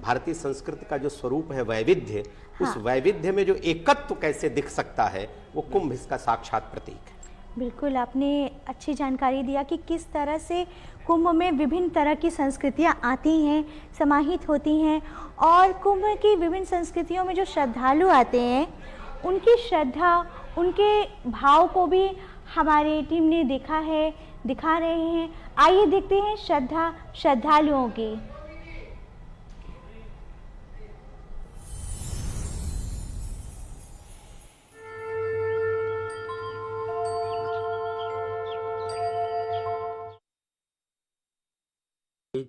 भारतीय संस्कृति का जो स्वरूप है वैविध्य, उस वैविध्य में जो एकत्व कैसे दिख सकता है, वो कुंभ इसका साक्षात प्रतीक है। बिल्कुल, आपने अच्छी जानकारी दिया कि किस तरह से कुंभ में विभिन्न तरह की संस्कृतियाँ आती हैं, समाहित होती हैं, और कुंभ की विभिन्न संस्कृतियों में जो श्रद्धालु आते हैं उनकी श्रद्धा, उनके भाव को भी हमारी टीम ने देखा है, दिखा रहे हैं। आइए देखते हैं श्रद्धालुओं की।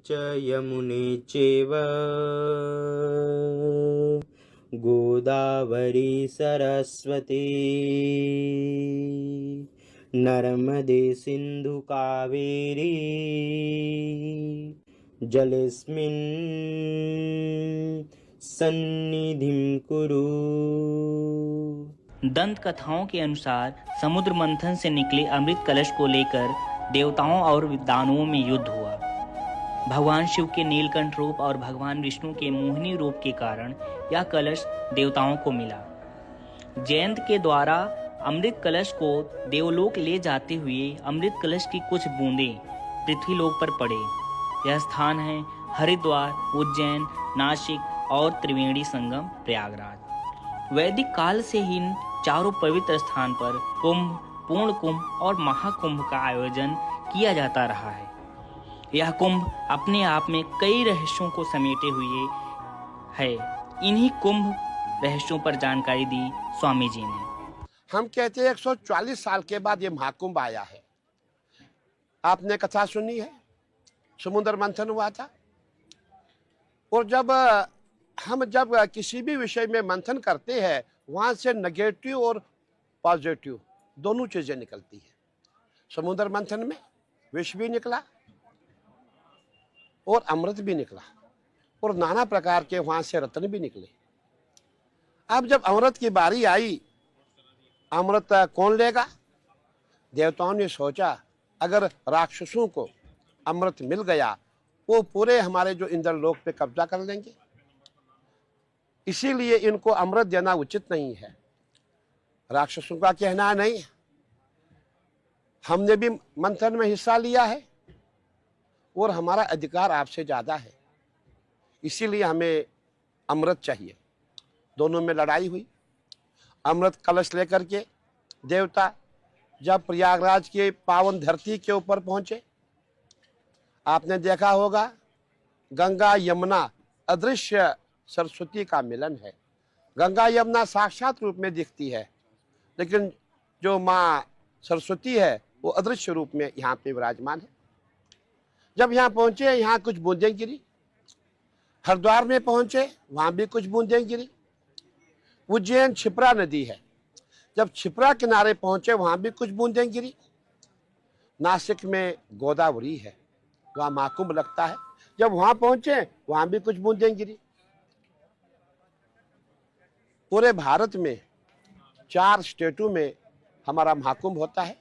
च यमुने चैव गोदावरी सरस्वती नर्मदे सिंधु कावेरी जलेस्मिन् सन्निधिं कुरु। दंत कथाओं के अनुसार समुद्र मंथन से निकले अमृत कलश को लेकर देवताओं और दानवों में युद्ध हुआ। भगवान शिव के नीलकंठ रूप और भगवान विष्णु के मोहिनी रूप के कारण यह कलश देवताओं को मिला। जयंत के द्वारा अमृत कलश को देवलोक ले जाते हुए अमृत कलश की कुछ बूंदें पृथ्वीलोक पर पड़े। यह स्थान है हरिद्वार, उज्जैन, नासिक और त्रिवेणी संगम प्रयागराज। वैदिक काल से ही चारों पवित्र स्थान पर कुंभ, पूर्ण कुंभ और महाकुंभ का आयोजन किया जाता रहा है। यह कुंभ अपने आप में कई रहस्यों को समेटे हुए है। इन्हीं कुंभ रहस्यों पर जानकारी दी स्वामी जी ने। हम कहते हैं 140 साल के बाद ये महाकुंभ आया है। आपने कथा सुनी है, समुद्र मंथन हुआ था, और जब हम किसी भी विषय में मंथन करते हैं वहां से नेगेटिव और पॉजिटिव दोनों चीजें निकलती है। समुद्र मंथन में विष भी निकला और अमृत भी निकला, और नाना प्रकार के वहां से रत्न भी निकले। अब जब अमृत की बारी आई, अमृत कौन लेगा? देवताओं ने सोचा अगर राक्षसों को अमृत मिल गया वो पूरे हमारे जो इंद्रलोक पे कब्जा कर लेंगे, इसीलिए इनको अमृत देना उचित नहीं है। राक्षसों का कहना नहीं, हमने भी मंथन में हिस्सा लिया है और हमारा अधिकार आपसे ज्यादा है, इसीलिए हमें अमृत चाहिए। दोनों में लड़ाई हुई। अमृत कलश लेकर के देवता जब प्रयागराज के पावन धरती के ऊपर पहुंचे, आपने देखा होगा गंगा यमुना अदृश्य सरस्वती का मिलन है। गंगा यमुना साक्षात रूप में दिखती है, लेकिन जो माँ सरस्वती है वो अदृश्य रूप में यहाँ पे विराजमान है। जब यहाँ पहुंचे, यहाँ कुछ बूंदें गिरी। हरिद्वार में पहुंचे, वहां भी कुछ बूंदें गिरी। उज्जैन क्षिप्रा नदी है, जब क्षिप्रा किनारे पहुंचे वहां भी कुछ बूंदें गिरी। नासिक में गोदावरी है, वहां महाकुंभ लगता है, जब वहां पहुंचे वहां भी कुछ बूंदें गिरी। पूरे भारत में 4 स्टेटों में हमारा महाकुंभ होता है।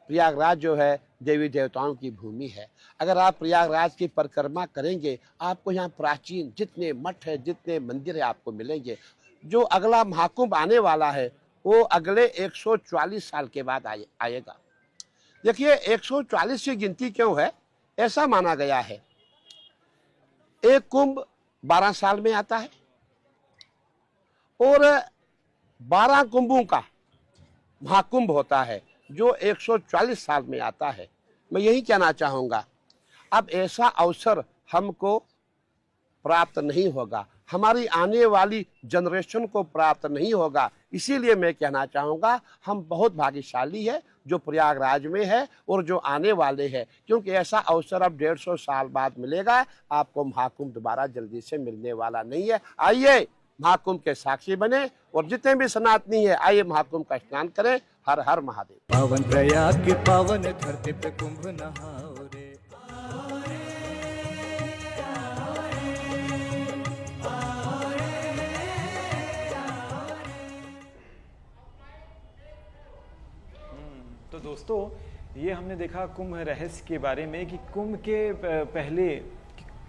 प्रयागराज जो है देवी देवताओं की भूमि है। अगर आप प्रयागराज की परिक्रमा करेंगे, आपको यहाँ प्राचीन जितने मठ है, जितने मंदिर है, आपको मिलेंगे। जो अगला महाकुंभ आने वाला है वो अगले 140 साल के बाद आएगा। देखिए 140 की गिनती क्यों है? ऐसा माना गया है, एक कुंभ 12 साल में आता है और 12 कुंभों का महाकुंभ होता है जो 140 साल में आता है। मैं यही कहना चाहूंगा, अब ऐसा अवसर हमको प्राप्त नहीं होगा, हमारी आने वाली जनरेशन को प्राप्त नहीं होगा। इसीलिए मैं कहना चाहूंगा हम बहुत भाग्यशाली है जो प्रयागराज में है और जो आने वाले हैं, क्योंकि ऐसा अवसर अब 150 साल बाद मिलेगा। आपको महाकुंभ दोबारा जल्दी से मिलने वाला नहीं है। आइए महाकुंभ के साक्षी बने, और जितने भी सनातनी है आइए महाकुंभ का स्नान करें। हर हर महादेव। पावन प्रयाग की पावन धरती पे कुंभ नहाओ रे। तो दोस्तों ये हमने देखा कुंभ रहस्य के बारे में कि कुंभ के पहले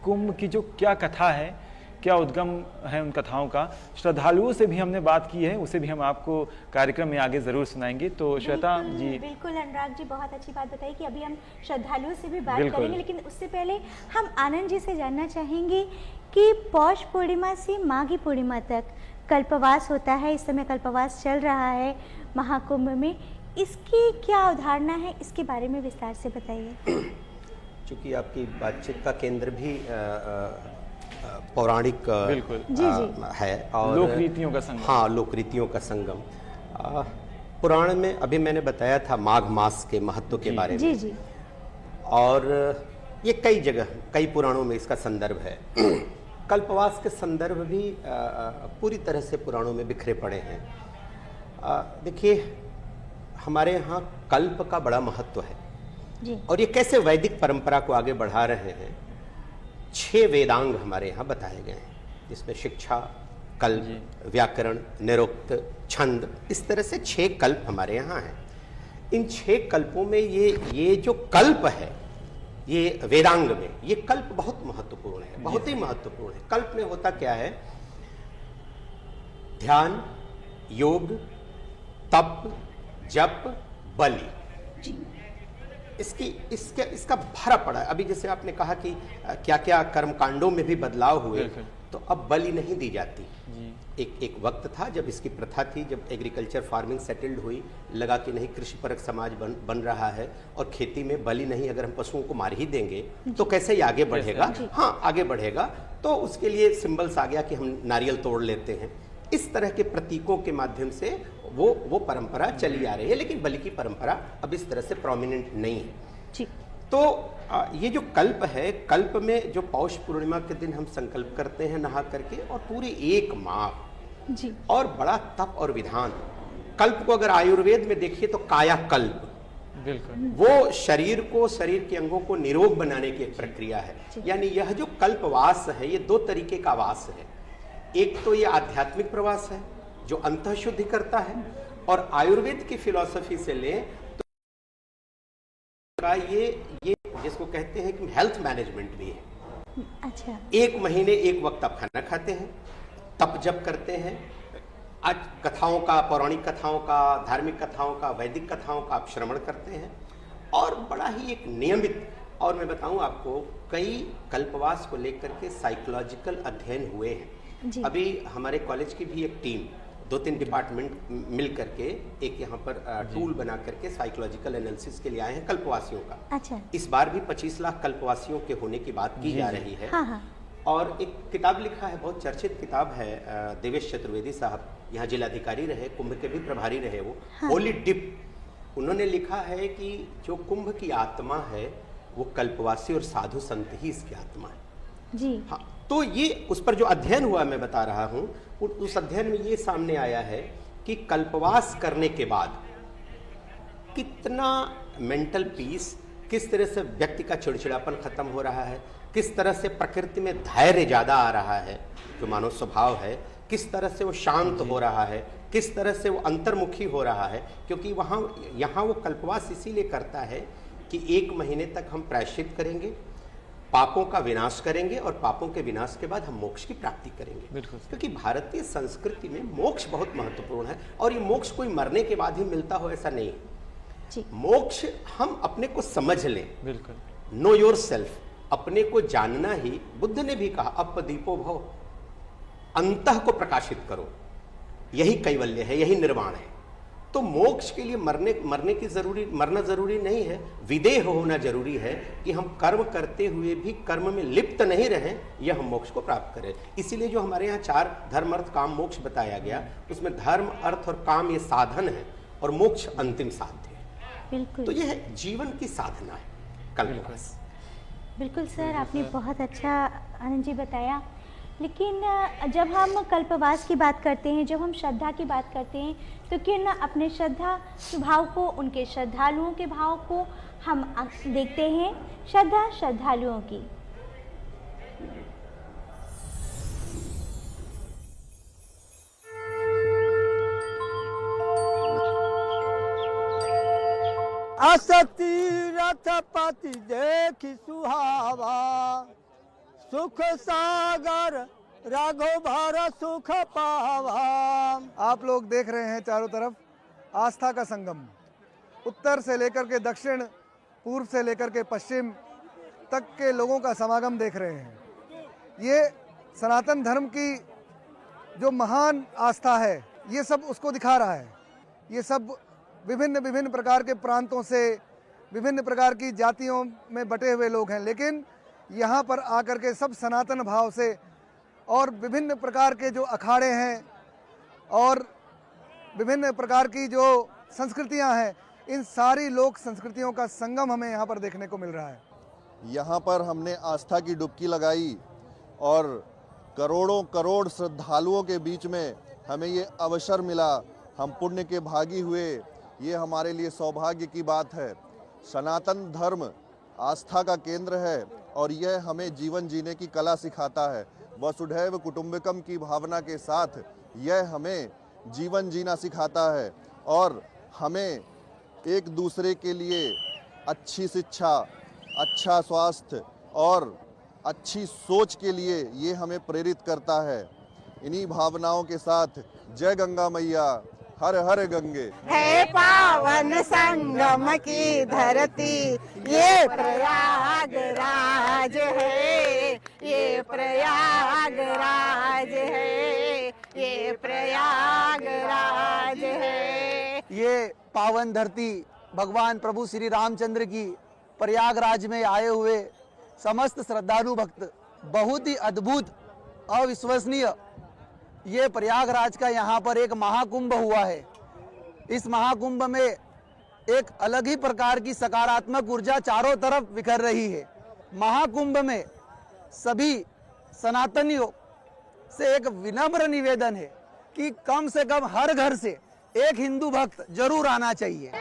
कुंभ की जो क्या कथा है, क्या उद्गम है उन कथाओं का। श्रद्धालुओं से भी हमने बात की है, उसे भी हम आपको कार्यक्रम में आगे जरूर सुनाएंगे। तो श्वेता जी। बिल्कुल अनुराग जी, बहुत अच्छी बात बताई कि अभी हम श्रद्धालुओं से भी बात करेंगे, लेकिन उससे पहले हम आनंद जी से जानना चाहेंगे कि पौष पूर्णिमा से माघी पूर्णिमा तक कल्पवास होता है। इस समय कल्पवास चल रहा है महाकुंभ में, इसकी क्या अवधारणा है, इसके बारे में विस्तार से बताइए। चूंकि आपकी बातचीत का केंद्र भी पौराणिक है और लोक रीतियों का संगम। हाँ, लोक रीतियों का संगम। पुराण में अभी मैंने बताया था माघ मास के महत्व के बारे में। जी। और ये कई जगह कई पुराणों में इसका संदर्भ है। कल्पवास के संदर्भ भी पूरी तरह से पुराणों में बिखरे पड़े हैं। देखिए हमारे यहाँ कल्प का बड़ा महत्व है जी। और ये कैसे वैदिक परंपरा को आगे बढ़ा रहे हैं। 6 वेदांग हमारे यहाँ बताए गए हैं, जिसमें शिक्षा, कल्प, व्याकरण, निरुक्त, छंद, इस तरह से 6 कल्प हमारे यहाँ हैं। इन 6 कल्पों में ये जो कल्प है, ये वेदांग में ये कल्प बहुत महत्वपूर्ण है, बहुत ही महत्वपूर्ण है। कल्प में होता क्या है? ध्यान, योग, तप, जप, बलि, इसका भरा पड़ा है। अभी जैसे आपने कहा कि क्या क्या कर्मकांडों में भी बदलाव हुए, तो अब बलि नहीं दी जाती। एक वक्त था जब इसकी प्रथा थी, जब एग्रीकल्चर फार्मिंग सेटल्ड हुई, लगा कि नहीं कृषि परक समाज बन रहा है और खेती में बलि नहीं, अगर हम पशुओं को मार ही देंगे तो कैसे ही आगे बढ़ेगा। हाँ, आगे बढ़ेगा। तो उसके लिए सिंबल्स आ गया कि हम नारियल तोड़ लेते हैं। इस तरह के प्रतीकों के माध्यम से वो परंपरा चली आ रही है, लेकिन बलि की परंपरा अब इस तरह से प्रोमिनेंट नहीं है। तो ये जो कल्प है, कल्प में जो पौष पूर्णिमा के दिन हम संकल्प करते हैं नहा करके, और पूरी 1 माह जी, और बड़ा तप और विधान। कल्प को अगर आयुर्वेद में देखिए तो काया कल्प, बिल्कुल, वो शरीर के अंगों को निरोग बनाने की एक प्रक्रिया है। यानी यह जो कल्पवास है, ये 2 तरीके का वास है। एक तो ये आध्यात्मिक प्रवास है जो अंतः शुद्धि करता है, और आयुर्वेद की फिलॉसफी से लें तो ये जिसको कहते हैं कि हेल्थ मैनेजमेंट भी है। अच्छा, 1 महीने 1 वक्त आप खाना खाते हैं, तप जप करते हैं, आज कथाओं का, पौराणिक कथाओं का, धार्मिक कथाओं का, वैदिक कथाओं का आप श्रवण करते हैं, और बड़ा ही एक नियमित, और मैं बताऊं आपको, कई कल्पवास को लेकर के साइकोलॉजिकल अध्ययन हुए हैं। अभी हमारे कॉलेज की भी एक टीम, 2-3 डिपार्टमेंट मिल करके एक यहाँ पर टूल बना करके साइकोलॉजिकल एनालिसिस के लिए आए हैं कल्पवासियों का। अच्छा, इस बार भी 25 लाख कल्पवासियों के होने की बात की जा रही है। हाँ। और एक किताब लिखा है, बहुत चर्चित किताब है, देवेश चतुर्वेदी साहब, यहाँ जिलाधिकारी रहे, कुंभ के भी प्रभारी रहे वो, होली डिप। उन्होंने लिखा है कि जो कुंभ की आत्मा है वो कल्पवासी और साधु संत ही इसकी आत्मा है जी। हाँ, तो ये उस पर जो अध्ययन हुआ मैं बता रहा हूँ, उस अध्ययन में ये सामने आया है कि कल्पवास करने के बाद कितना मेंटल पीस, किस तरह से व्यक्ति का चिड़चिड़ापन खत्म हो रहा है, किस तरह से प्रकृति में धैर्य ज्यादा आ रहा है, जो मानव स्वभाव है, किस तरह से वो शांत हो रहा है, किस तरह से वो अंतर्मुखी हो रहा है। क्योंकि यहाँ वो कल्पवास इसीलिए करता है कि 1 महीने तक हम प्रायश्चित करेंगे, पापों का विनाश करेंगे, और पापों के विनाश के बाद हम मोक्ष की प्राप्ति करेंगे। क्योंकि भारतीय संस्कृति में मोक्ष बहुत महत्वपूर्ण है, और ये मोक्ष कोई मरने के बाद ही मिलता हो ऐसा नहीं है। मोक्ष हम अपने को समझ लें, बिल्कुल, नो योर सेल्फ, अपने को जानना ही, बुद्ध ने भी कहा अपदीपो भव, अंतः को प्रकाशित करो, यही कैवल्य है, यही निर्वाण है। तो मोक्ष के लिए मरना जरूरी नहीं है, विदेह होना जरूरी है कि हम कर्म करते हुए भी कर्म में लिप्त नहीं रहें, यह हम मोक्ष को प्राप्त करें। इसीलिए जो हमारे यहाँ 4 धर्म अर्थ काम मोक्ष बताया गया, उसमें धर्म अर्थ और काम ये साधन है और मोक्ष अंतिम साध्य है। बिल्कुल, तो यह जीवन की साधना है कल्पवास। बिल्कुल सर, आपने बहुत अच्छा आनंद जी बताया। लेकिन जब हम कल्पवास की बात करते हैं, जब हम श्रद्धा की बात करते हैं, तो क्यों ना अपने श्रद्धा स्वभाव को, उनके श्रद्धालुओं के भाव को हम देखते हैं। श्रद्धा श्रद्धालुओं की। असती रथ पति देखी सुहावा, सुख सागर रघुबर सुख पावा। आप लोग देख रहे हैं चारों तरफ आस्था का संगम, उत्तर से लेकर के दक्षिण, पूर्व से लेकर के पश्चिम तक के लोगों का समागम देख रहे हैं। ये सनातन धर्म की जो महान आस्था है, ये सब उसको दिखा रहा है। ये सब विभिन्न प्रकार के प्रांतों से, विभिन्न प्रकार की जातियों में बटे हुए लोग हैं, लेकिन यहाँ पर आकर के सब सनातन भाव से, और विभिन्न प्रकार के जो अखाड़े हैं और विभिन्न प्रकार की जो संस्कृतियाँ हैं, इन सारी लोक संस्कृतियों का संगम हमें यहाँ पर देखने को मिल रहा है। यहाँ पर हमने आस्था की डुबकी लगाई और करोड़ों करोड़ श्रद्धालुओं के बीच में हमें ये अवसर मिला, हम पुण्य के भागी हुए, ये हमारे लिए सौभाग्य की बात है। सनातन धर्म आस्था का केंद्र है और यह हमें जीवन जीने की कला सिखाता है। वसुधैव कुटुंबकम की भावना के साथ यह हमें जीवन जीना सिखाता है और हमें एक दूसरे के लिए अच्छी शिक्षा, अच्छा स्वास्थ्य और अच्छी सोच के लिए ये हमें प्रेरित करता है। इन्हीं भावनाओं के साथ जय गंगा मैया, हर हर गंगे। है पावन संगम की धरती, ये प्रयागराज है। ये प्रयागराज है, ये प्रयागराज है। ये पावन धरती भगवान प्रभु श्री रामचंद्र की प्रयागराज में आए हुए समस्त श्रद्धालु भक्त बहुत ही अद्भुत अविश्वसनीय ये प्रयागराज का यहाँ पर एक महाकुंभ हुआ है। इस महाकुंभ में एक अलग ही प्रकार की सकारात्मक ऊर्जा चारों तरफ बिखर रही है। महाकुंभ में सभी सनातनियों से एक विनम्र निवेदन है कि कम से कम हर घर से एक हिंदू भक्त जरूर आना चाहिए।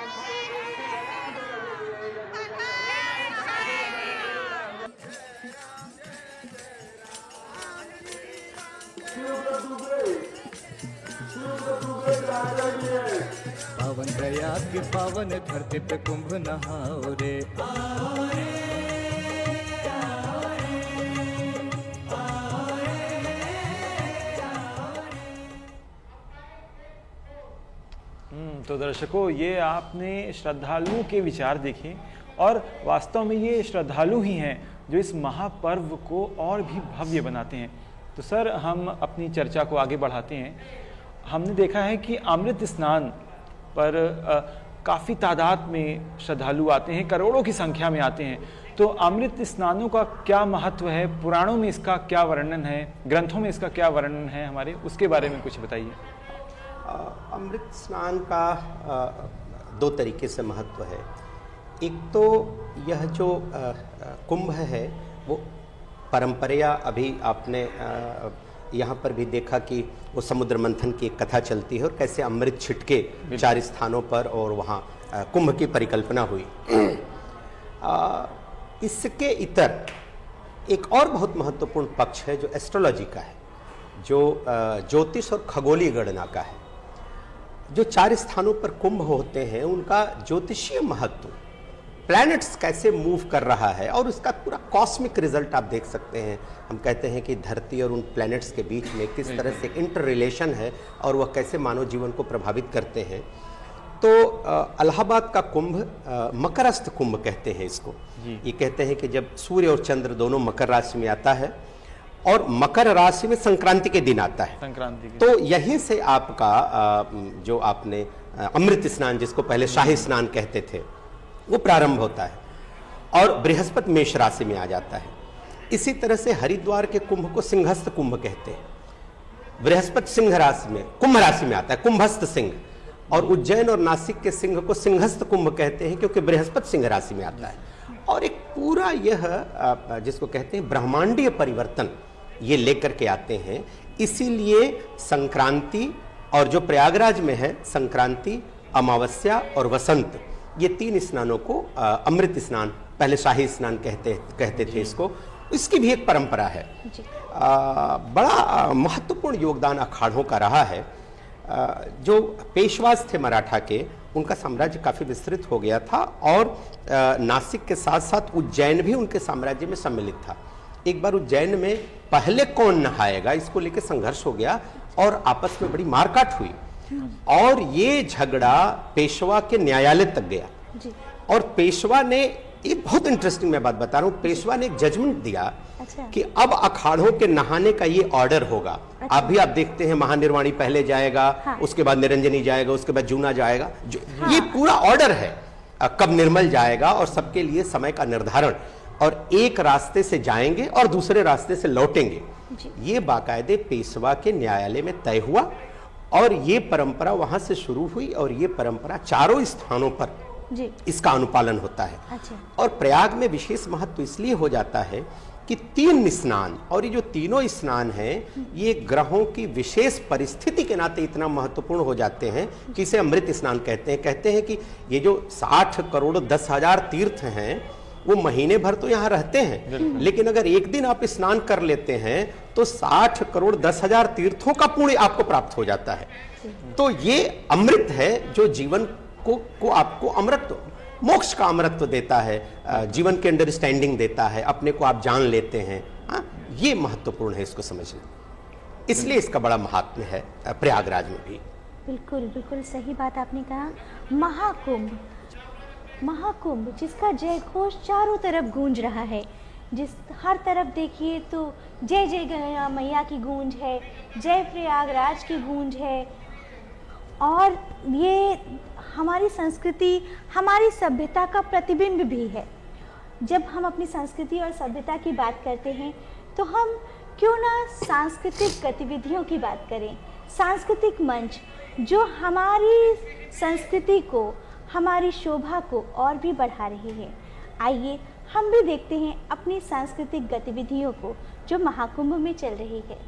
पावन प्रयाग की पावन धरती पे कुंभ नहाओ रे। तो दर्शकों, ये आपने श्रद्धालुओं के विचार देखे और वास्तव में ये श्रद्धालु ही हैं जो इस महापर्व को और भी भव्य बनाते हैं। तो सर, हम अपनी चर्चा को आगे बढ़ाते हैं। हमने देखा है कि अमृत स्नान पर काफ़ी तादाद में श्रद्धालु आते हैं, करोड़ों की संख्या में आते हैं। तो अमृत स्नानों का क्या महत्व है, पुराणों में इसका क्या वर्णन है, ग्रंथों में इसका क्या वर्णन है हमारे, उसके बारे में कुछ बताइए। अमृत स्नान का दो तरीके से महत्व है। एक तो यह जो कुंभ है वो परंपरा, अभी आपने यहाँ पर भी देखा कि वो समुद्र मंथन की एक कथा चलती है और कैसे अमृत छिटके 4 स्थानों पर और वहाँ कुंभ की परिकल्पना हुई। इसके इतर एक और बहुत महत्वपूर्ण पक्ष है जो एस्ट्रोलॉजी का है, जो ज्योतिष और खगोलीय गणना का है। जो 4 स्थानों पर कुंभ होते हैं उनका ज्योतिषीय महत्व, प्लैनेट्स कैसे मूव कर रहा है और उसका पूरा कॉस्मिक रिजल्ट आप देख सकते हैं। हम कहते हैं कि धरती और उन प्लैनेट्स के बीच में किस तरह से इंटर रिलेशन है और वह कैसे मानव जीवन को प्रभावित करते हैं। तो इलाहाबाद का कुंभ मकरस्थ कुंभ कहते हैं इसको। ये कहते हैं कि जब सूर्य और चंद्र दोनों मकर राशि में आता है और मकर राशि में संक्रांति के दिन आता है, तो यहीं से आपका जो आपने अमृत स्नान, जिसको पहले शाही स्नान कहते थे, वो प्रारंभ होता है और बृहस्पति मेष राशि में आ जाता है। इसी तरह से हरिद्वार के कुंभ को सिंहस्थ कुंभ कहते हैं। बृहस्पति सिंह राशि में, कुंभ राशि में आता है, कुंभस्थ सिंह। और उज्जैन और नासिक के सिंह को सिंहस्थ कुंभ कहते हैं क्योंकि बृहस्पति सिंह राशि में आता है। और एक पूरा यह जिसको कहते हैं ब्रह्मांडीय परिवर्तन ये लेकर के आते हैं। इसीलिए संक्रांति और जो प्रयागराज में है, संक्रांति, अमावस्या और वसंत, ये 3 स्नानों को अमृत स्नान, पहले शाही स्नान कहते थे इसको। इसकी भी एक परंपरा है। बड़ा महत्वपूर्ण योगदान अखाड़ों का रहा है। जो पेशवास थे मराठा के, उनका साम्राज्य काफ़ी विस्तृत हो गया था और नासिक के साथ साथ उज्जैन भी उनके साम्राज्य में सम्मिलित था। एक बार उज्जैन में पहले कौन नहाएगा इसको लेकर संघर्ष हो गया और आपस में बड़ी मारकाट हुई और ये झगड़ा पेशवा के न्यायालय तक गया। और पेशवा ने, एक बहुत इंटरेस्टिंग मैं बात बता रहा हूँ, पेशवा ने एक जजमेंट दिया कि अब अखाड़ों के नहाने का ये ऑर्डर होगा। अभी आप देखते हैं महानिर्वाणी पहले जाएगा, उसके बाद निरंजनी जाएगा, उसके बाद जूना जाएगा। ये पूरा ऑर्डर है कब निर्मल जाएगा और सबके लिए समय का निर्धारण, और एक रास्ते से जाएंगे और दूसरे रास्ते से लौटेंगे। ये बाकायदे पेशवा के न्यायालय में तय हुआ और ये परंपरा वहां से शुरू हुई और ये परंपरा 4 स्थानों पर इसका अनुपालन होता है। और प्रयाग में विशेष महत्व इसलिए हो जाता है कि 3 स्नान, और ये जो तीनों स्नान हैं ये ग्रहों की विशेष परिस्थिति के नाते इतना महत्वपूर्ण हो जाते हैं कि इसे अमृत स्नान कहते हैं। कहते हैं कि ये जो 60 करोड़ 10 हजार तीर्थ हैं वो महीने भर तो यहाँ रहते हैं, लेकिन अगर एक दिन आप स्नान कर लेते हैं तो 60 करोड़ 10 हजार तीर्थों का पुण्य आपको प्राप्त हो जाता है। तो ये अमृत है जो जीवन को आपको अमृत, मोक्ष का अमृत देता है, जीवन के अंडरस्टैंडिंग देता है, अपने को आप जान लेते हैं। ये महत्वपूर्ण है इसको समझना, इसलिए इसका बड़ा महात्म्य है प्रयागराज में भी। बिल्कुल बिल्कुल सही बात आपने कहा। महाकुंभ, महाकुंभ जिसका जय घोष चारों तरफ गूंज रहा है, जिस हर तरफ देखिए तो जय जय गंगा मैया की गूंज है, जय प्रयागराज की गूंज है। और ये हमारी संस्कृति, हमारी सभ्यता का प्रतिबिंब भी है। जब हम अपनी संस्कृति और सभ्यता की बात करते हैं तो हम क्यों ना सांस्कृतिक गतिविधियों की बात करें, सांस्कृतिक मंच जो हमारी संस्कृति को, हमारी शोभा को और भी बढ़ा रही है। आइए हम भी देखते हैं अपनी सांस्कृतिक गतिविधियों को जो महाकुंभ में चल रही है।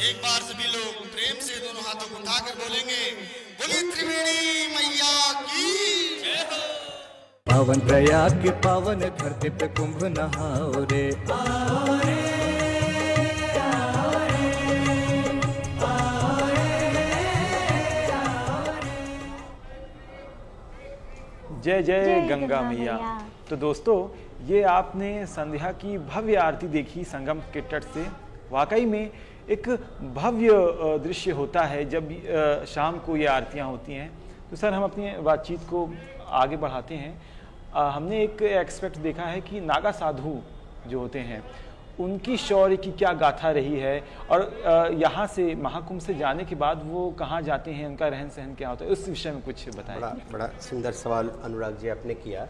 एक बार सभी लोग प्रेम पावन प्रयाग के पावन धरती पे कुंभ नहाओ रे। जय जय गंगा मैया। तो दोस्तों, ये आपने संध्या की भव्य आरती देखी संगम के तट से। वाकई में एक भव्य दृश्य होता है जब शाम को ये आरतियां होती हैं। तो सर, हम अपनी बातचीत को आगे बढ़ाते हैं। हमने एक एस्पेक्ट देखा है कि नागा साधु जो होते हैं उनकी शौर्य की क्या गाथा रही है, और यहाँ से महाकुंभ से जाने के बाद वो कहाँ जाते हैं, उनका रहन सहन क्या होता है, उस विषय में कुछ बताएं। बड़ा सुंदर सवाल अनुराग जी आपने किया।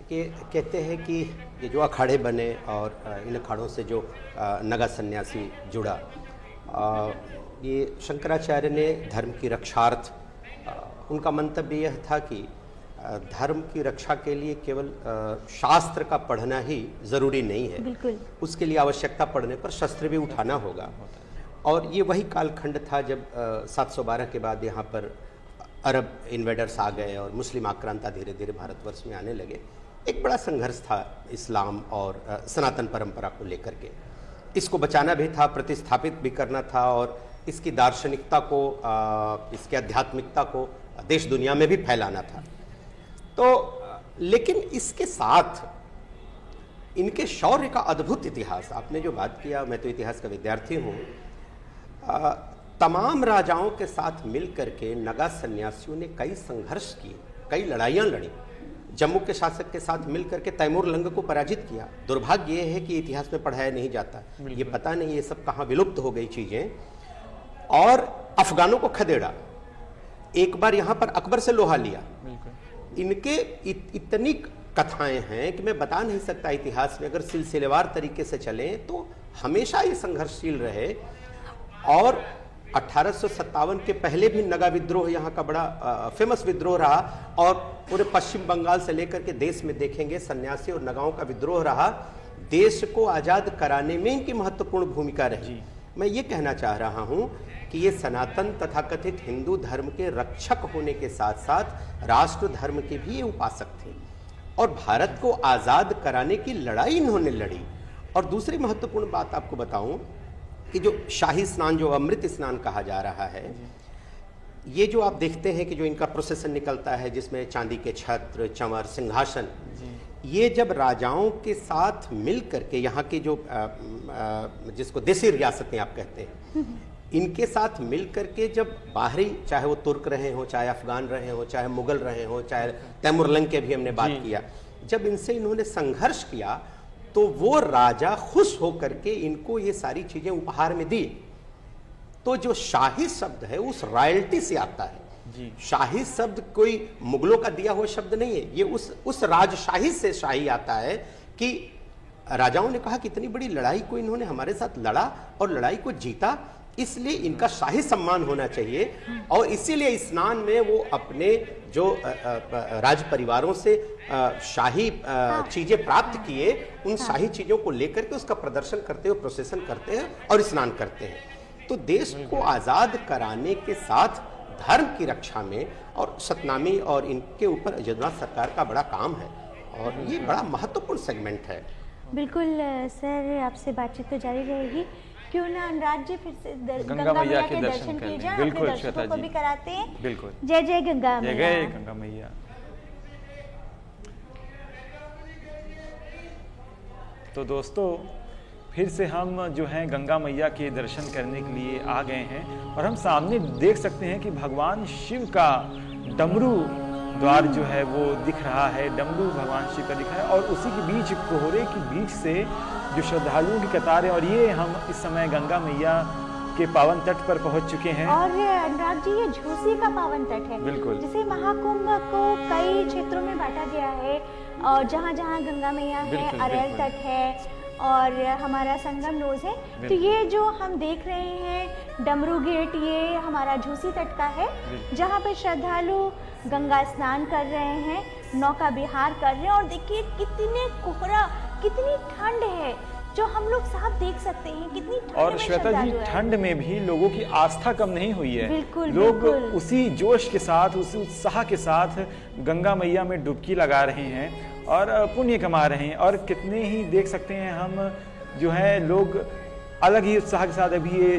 कि कहते हैं कि ये जो अखाड़े बने और इन अखाड़ों से जो नगा सन्यासी जुड़ा, ये शंकराचार्य ने धर्म की रक्षार्थ, उनका मंतव्य यह था कि धर्म की रक्षा के लिए केवल शास्त्र का पढ़ना ही जरूरी नहीं है, बिल्कुल। उसके लिए आवश्यकता पड़ने पर शस्त्र भी उठाना होगा। और ये वही कालखंड था जब 712 के बाद यहाँ पर अरब इन्वेडर्स आ गए और मुस्लिम आक्रांता धीरे धीरे भारतवर्ष में आने लगे। एक बड़ा संघर्ष था इस्लाम और सनातन परंपरा को लेकर के। इसको बचाना भी था, प्रतिस्थापित भी करना था, और इसकी दार्शनिकता को, इसकी आध्यात्मिकता को देश दुनिया में भी फैलाना था। तो लेकिन इसके साथ इनके शौर्य का अद्भुत इतिहास, आपने जो बात किया, मैं तो इतिहास का विद्यार्थी हूँ, तमाम राजाओं के साथ मिलकर के नगा सन्यासियों ने कई संघर्ष किए, कई लड़ाइयाँ लड़ी। जम्मू के शासक के साथ मिलकर के तैमूर लंग को पराजित किया। दुर्भाग्य ये है कि इतिहास में पढ़ाया नहीं जाता, ये पता नहीं ये सब कहाँ विलुप्त हो गई चीजें। और अफगानों को खदेड़ा। एक बार यहाँ पर अकबर से लोहा लिया। इनके इतनी कथाएं हैं कि मैं बता नहीं सकता इतिहास में। अगर सिलसिलेवार तरीके से चलें तो हमेशा ये संघर्षशील रहे। और 1857 के पहले भी नगा विद्रोह यहाँ का बड़ा फेमस विद्रोह रहा, और पूरे पश्चिम बंगाल से लेकर के देश में देखेंगे सन्यासी और नगाओं का विद्रोह रहा। देश को आजाद कराने में इनकी महत्वपूर्ण भूमिका रही। मैं ये कहना चाह रहा हूँ कि ये सनातन तथाकथित हिंदू धर्म के रक्षक होने के साथ साथ राष्ट्र धर्म के भी उपासक थे, और भारत को आजाद कराने की लड़ाई इन्होंने लड़ी। और दूसरी महत्वपूर्ण बात आपको बताऊं कि जो शाही स्नान, जो अमृत स्नान कहा जा रहा है, ये जो आप देखते हैं कि जो इनका प्रोसेसन निकलता है जिसमें चांदी के छत्र, चंवर, सिंहासन, ये जब राजाओं के साथ मिल करके यहाँ के जो जिसको देसी रियासतें आप कहते हैं, इनके साथ मिल करके जब बाहरी, चाहे वो तुर्क रहे हो, चाहे अफगान रहे हो, चाहे मुगल रहे हो, चाहे तैमूर लंग के भी हमने बात किया, जब इनसे इन्होंने संघर्ष किया तो वो राजा खुश होकर के इनको ये सारी चीजें उपहार में दी। तो जो शाही शब्द है उस रॉयल्टी से आता है। शाही शब्द कोई मुगलों का दिया हुआ शब्द नहीं है, ये उस राजशाही से शाही आता है कि राजाओं ने कहा कि इतनी बड़ी लड़ाई को इन्होंने हमारे साथ लड़ा और लड़ाई को जीता, इसलिए इनका शाही सम्मान होना चाहिए। और इसीलिए स्नान में वो अपने जो राज परिवारों से शाही चीजें प्राप्त किए, उन शाही चीजों को लेकर के उसका प्रदर्शन करते हुए प्रोसेसन करते हैं और स्नान करते हैं। तो देश को आजाद कराने के साथ धर्म की रक्षा में और सतनामी और इनके ऊपर गुजरात सरकार का बड़ा काम है, और ये बड़ा महत्वपूर्ण सेगमेंट है। बिल्कुल सर, आपसे बातचीत तो जारी रहेगी। क्यों ना अनुराग जी फिर से गंगा मैया के दर्शन कीजिए, बिल्कुल दर्शकों को भी कराते हैं। बिल्कुल। जय जय गंगा मैया। जय जय गंगा मैया। तो दोस्तों, फिर से हम जो हैं गंगा मैया के दर्शन करने के लिए आ गए हैं, और हम सामने देख सकते हैं कि भगवान शिव का डमरू द्वार जो है वो दिख रहा है। डमरू भगवान शिव का दिख रहा है, और उसी के बीच, कोहरे के बीच से जो श्रद्धालुओं की कतार है। और ये हम इस समय गंगा मैया के पावन तट पर पहुंच चुके हैं। और अनुराग जी, ये झूसी का पावन तट है। बिल्कुल। जिसे महाकुंभ को कई क्षेत्रों में बांटा गया है, और जहाँ जहाँ गंगा मैया है, अरैल तट है और हमारा संगम रोज है। तो ये जो हम देख रहे हैं डमरू गेट, ये हमारा झूसी तट का है, जहाँ पे श्रद्धालु गंगा स्नान कर रहे हैं, नौका विहार कर रहे हैं। और देखिए कितने कोहरा, कितनी ठंड है, जो हम लोग साफ देख सकते हैं। कितनी ठंड और में श्वेता जी, श्रद्धालु हैं। ठंड में भी लोगों की आस्था कम नहीं हुई है। बिल्कुल, लोग बिल्कुल। उसी जोश के साथ, उसी उत्साह के साथ गंगा मैया में डुबकी लगा रहे हैं और पुण्य कमा रहे हैं। और कितने ही देख सकते हैं हम जो है लोग अलग ही उत्साह के साथ। अभी ये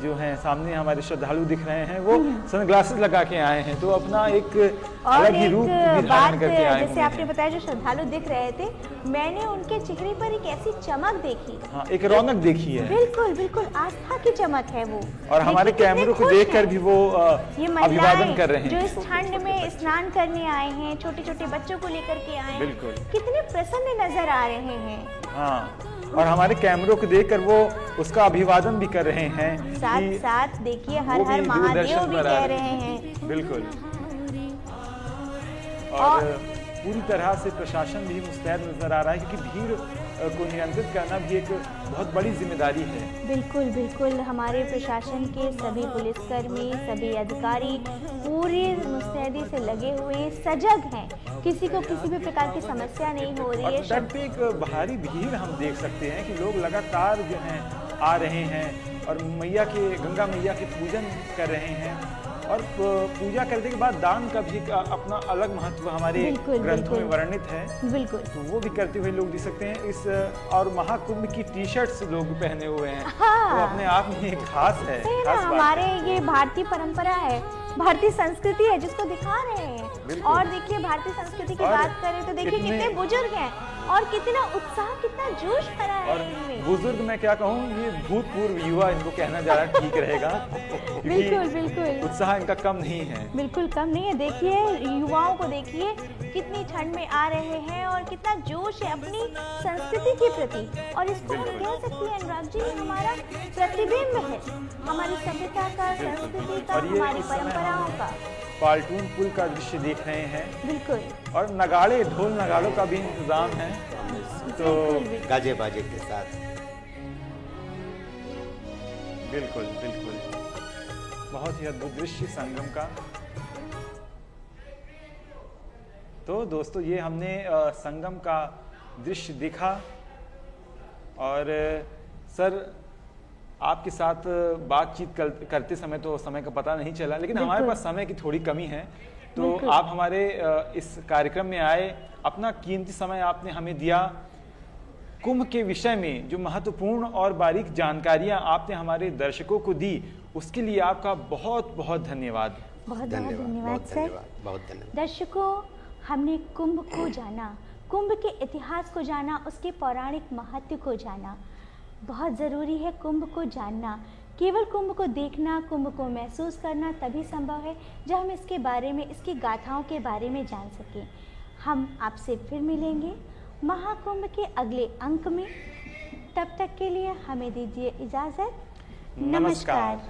जो है सामने हमारे श्रद्धालु दिख रहे हैं, वो सनग्लासेस लगा के आए हैं, तो अपना एक अलग ही रूप भी धारण करके आए जैसे आपने बताया जो श्रद्धालु दिख रहे थे, मैंने उनके चेहरे पर एक ऐसी चमक देखी। हाँ, एक रौनक देखी है। बिल्कुल बिल्कुल, आस्था की चमक है वो। और हमारे कैमरों को देखकर भी वो ये अभिवादन कर रहे हैं। जो इस ठंड में स्नान करने आए हैं, छोटे छोटे बच्चों को लेकर के आए हैं, बिल्कुल। कितने प्रसन्न नजर आ रहे हैं। हाँ, और हमारे कैमरों को देखकर वो उसका अभिवादन भी कर रहे हैं। साथ साथ देखिए हर हर महादेव भी कह रहे हैं। बिल्कुल। और पूरी तरह से प्रशासन भी मुस्तैद नजर आ रहा है, क्योंकि भीड़ को नियंत्रित करना भी एक बहुत बड़ी जिम्मेदारी है। बिल्कुल बिल्कुल, हमारे प्रशासन के सभी पुलिसकर्मी, सभी अधिकारी पूरी मुस्तैदी से लगे हुए, सजग हैं। किसी को किसी भी प्रकार की समस्या नहीं हो रही है। तट पे एक भारी भीड़ हम देख सकते हैं कि लोग लगातार जो हैं आ रहे हैं और गंगा मैया के पूजन कर रहे हैं। और पूजा करने के बाद दान का भी अपना अलग महत्व हमारे ग्रंथों में वर्णित है। बिल्कुल, तो वो भी करते हुए लोग देख सकते हैं। इस और महाकुंभ की टी-शर्ट्स लोग पहने हुए हैं। हाँ। तो अपने आप में एक खास है, खास बात हमारे है। ये भारतीय परंपरा है, भारतीय संस्कृति है, जिसको दिखा रहे हैं। और देखिए भारतीय संस्कृति की बात करें तो देखिए कितने बुजुर्ग हैं और कितना उत्साह, कितना जोश भरा है इनमें। बुजुर्ग मैं क्या कहूँ, ये भूतपूर्व युवा इनको कहना ज्यादा ठीक रहेगा। बिल्कुल बिल्कुल, उत्साह इनका कम नहीं है। बिल्कुल कम नहीं है। देखिए युवाओं को देखिए कितनी ठंड में आ रहे हैं और कितना जोश है अपनी संस्कृति के प्रति। और इसको हम कह सकते हैं अनुराग जी, हमारा प्रतिबिंब है हमारी सभ्यता का, संस्कृति का, हमारी परंपराओं का। पाल्टून पुल का दृश्य देख रहे हैं। बिल्कुल। और नगाड़े, ढोल नगाड़ों का भी इंतजाम है, तो गाजे बाजे के साथ। बिल्कुल बिल्कुल, बहुत ही अद्भुत दृश्य संगम का। तो दोस्तों, ये हमने संगम का दृश्य देखा। और सर, आपके साथ बातचीत करते समय तो समय का पता नहीं चला, लेकिन हमारे पास समय की थोड़ी कमी है। तो आप हमारे इस कार्यक्रम में आए, अपना कीमती समय आपने हमें दिया। कुंभ के विषय में जो महत्वपूर्ण और बारीक जानकारियां आपने हमारे दर्शकों को दी, उसके लिए आपका बहुत बहुत धन्यवाद। बहुत धन्यवाद सर। बहुत धन्यवाद। दर्शकों, हमने कुंभ को जाना, कुंभ के इतिहास को जाना, उसके पौराणिक महत्व को जाना। बहुत ज़रूरी है कुंभ को जानना। केवल कुंभ को देखना, कुंभ को महसूस करना तभी संभव है जब हम इसके बारे में, इसकी गाथाओं के बारे में जान सकें। हम आपसे फिर मिलेंगे महाकुंभ के अगले अंक में। तब तक के लिए हमें दीजिए इजाज़त। नमस्कार।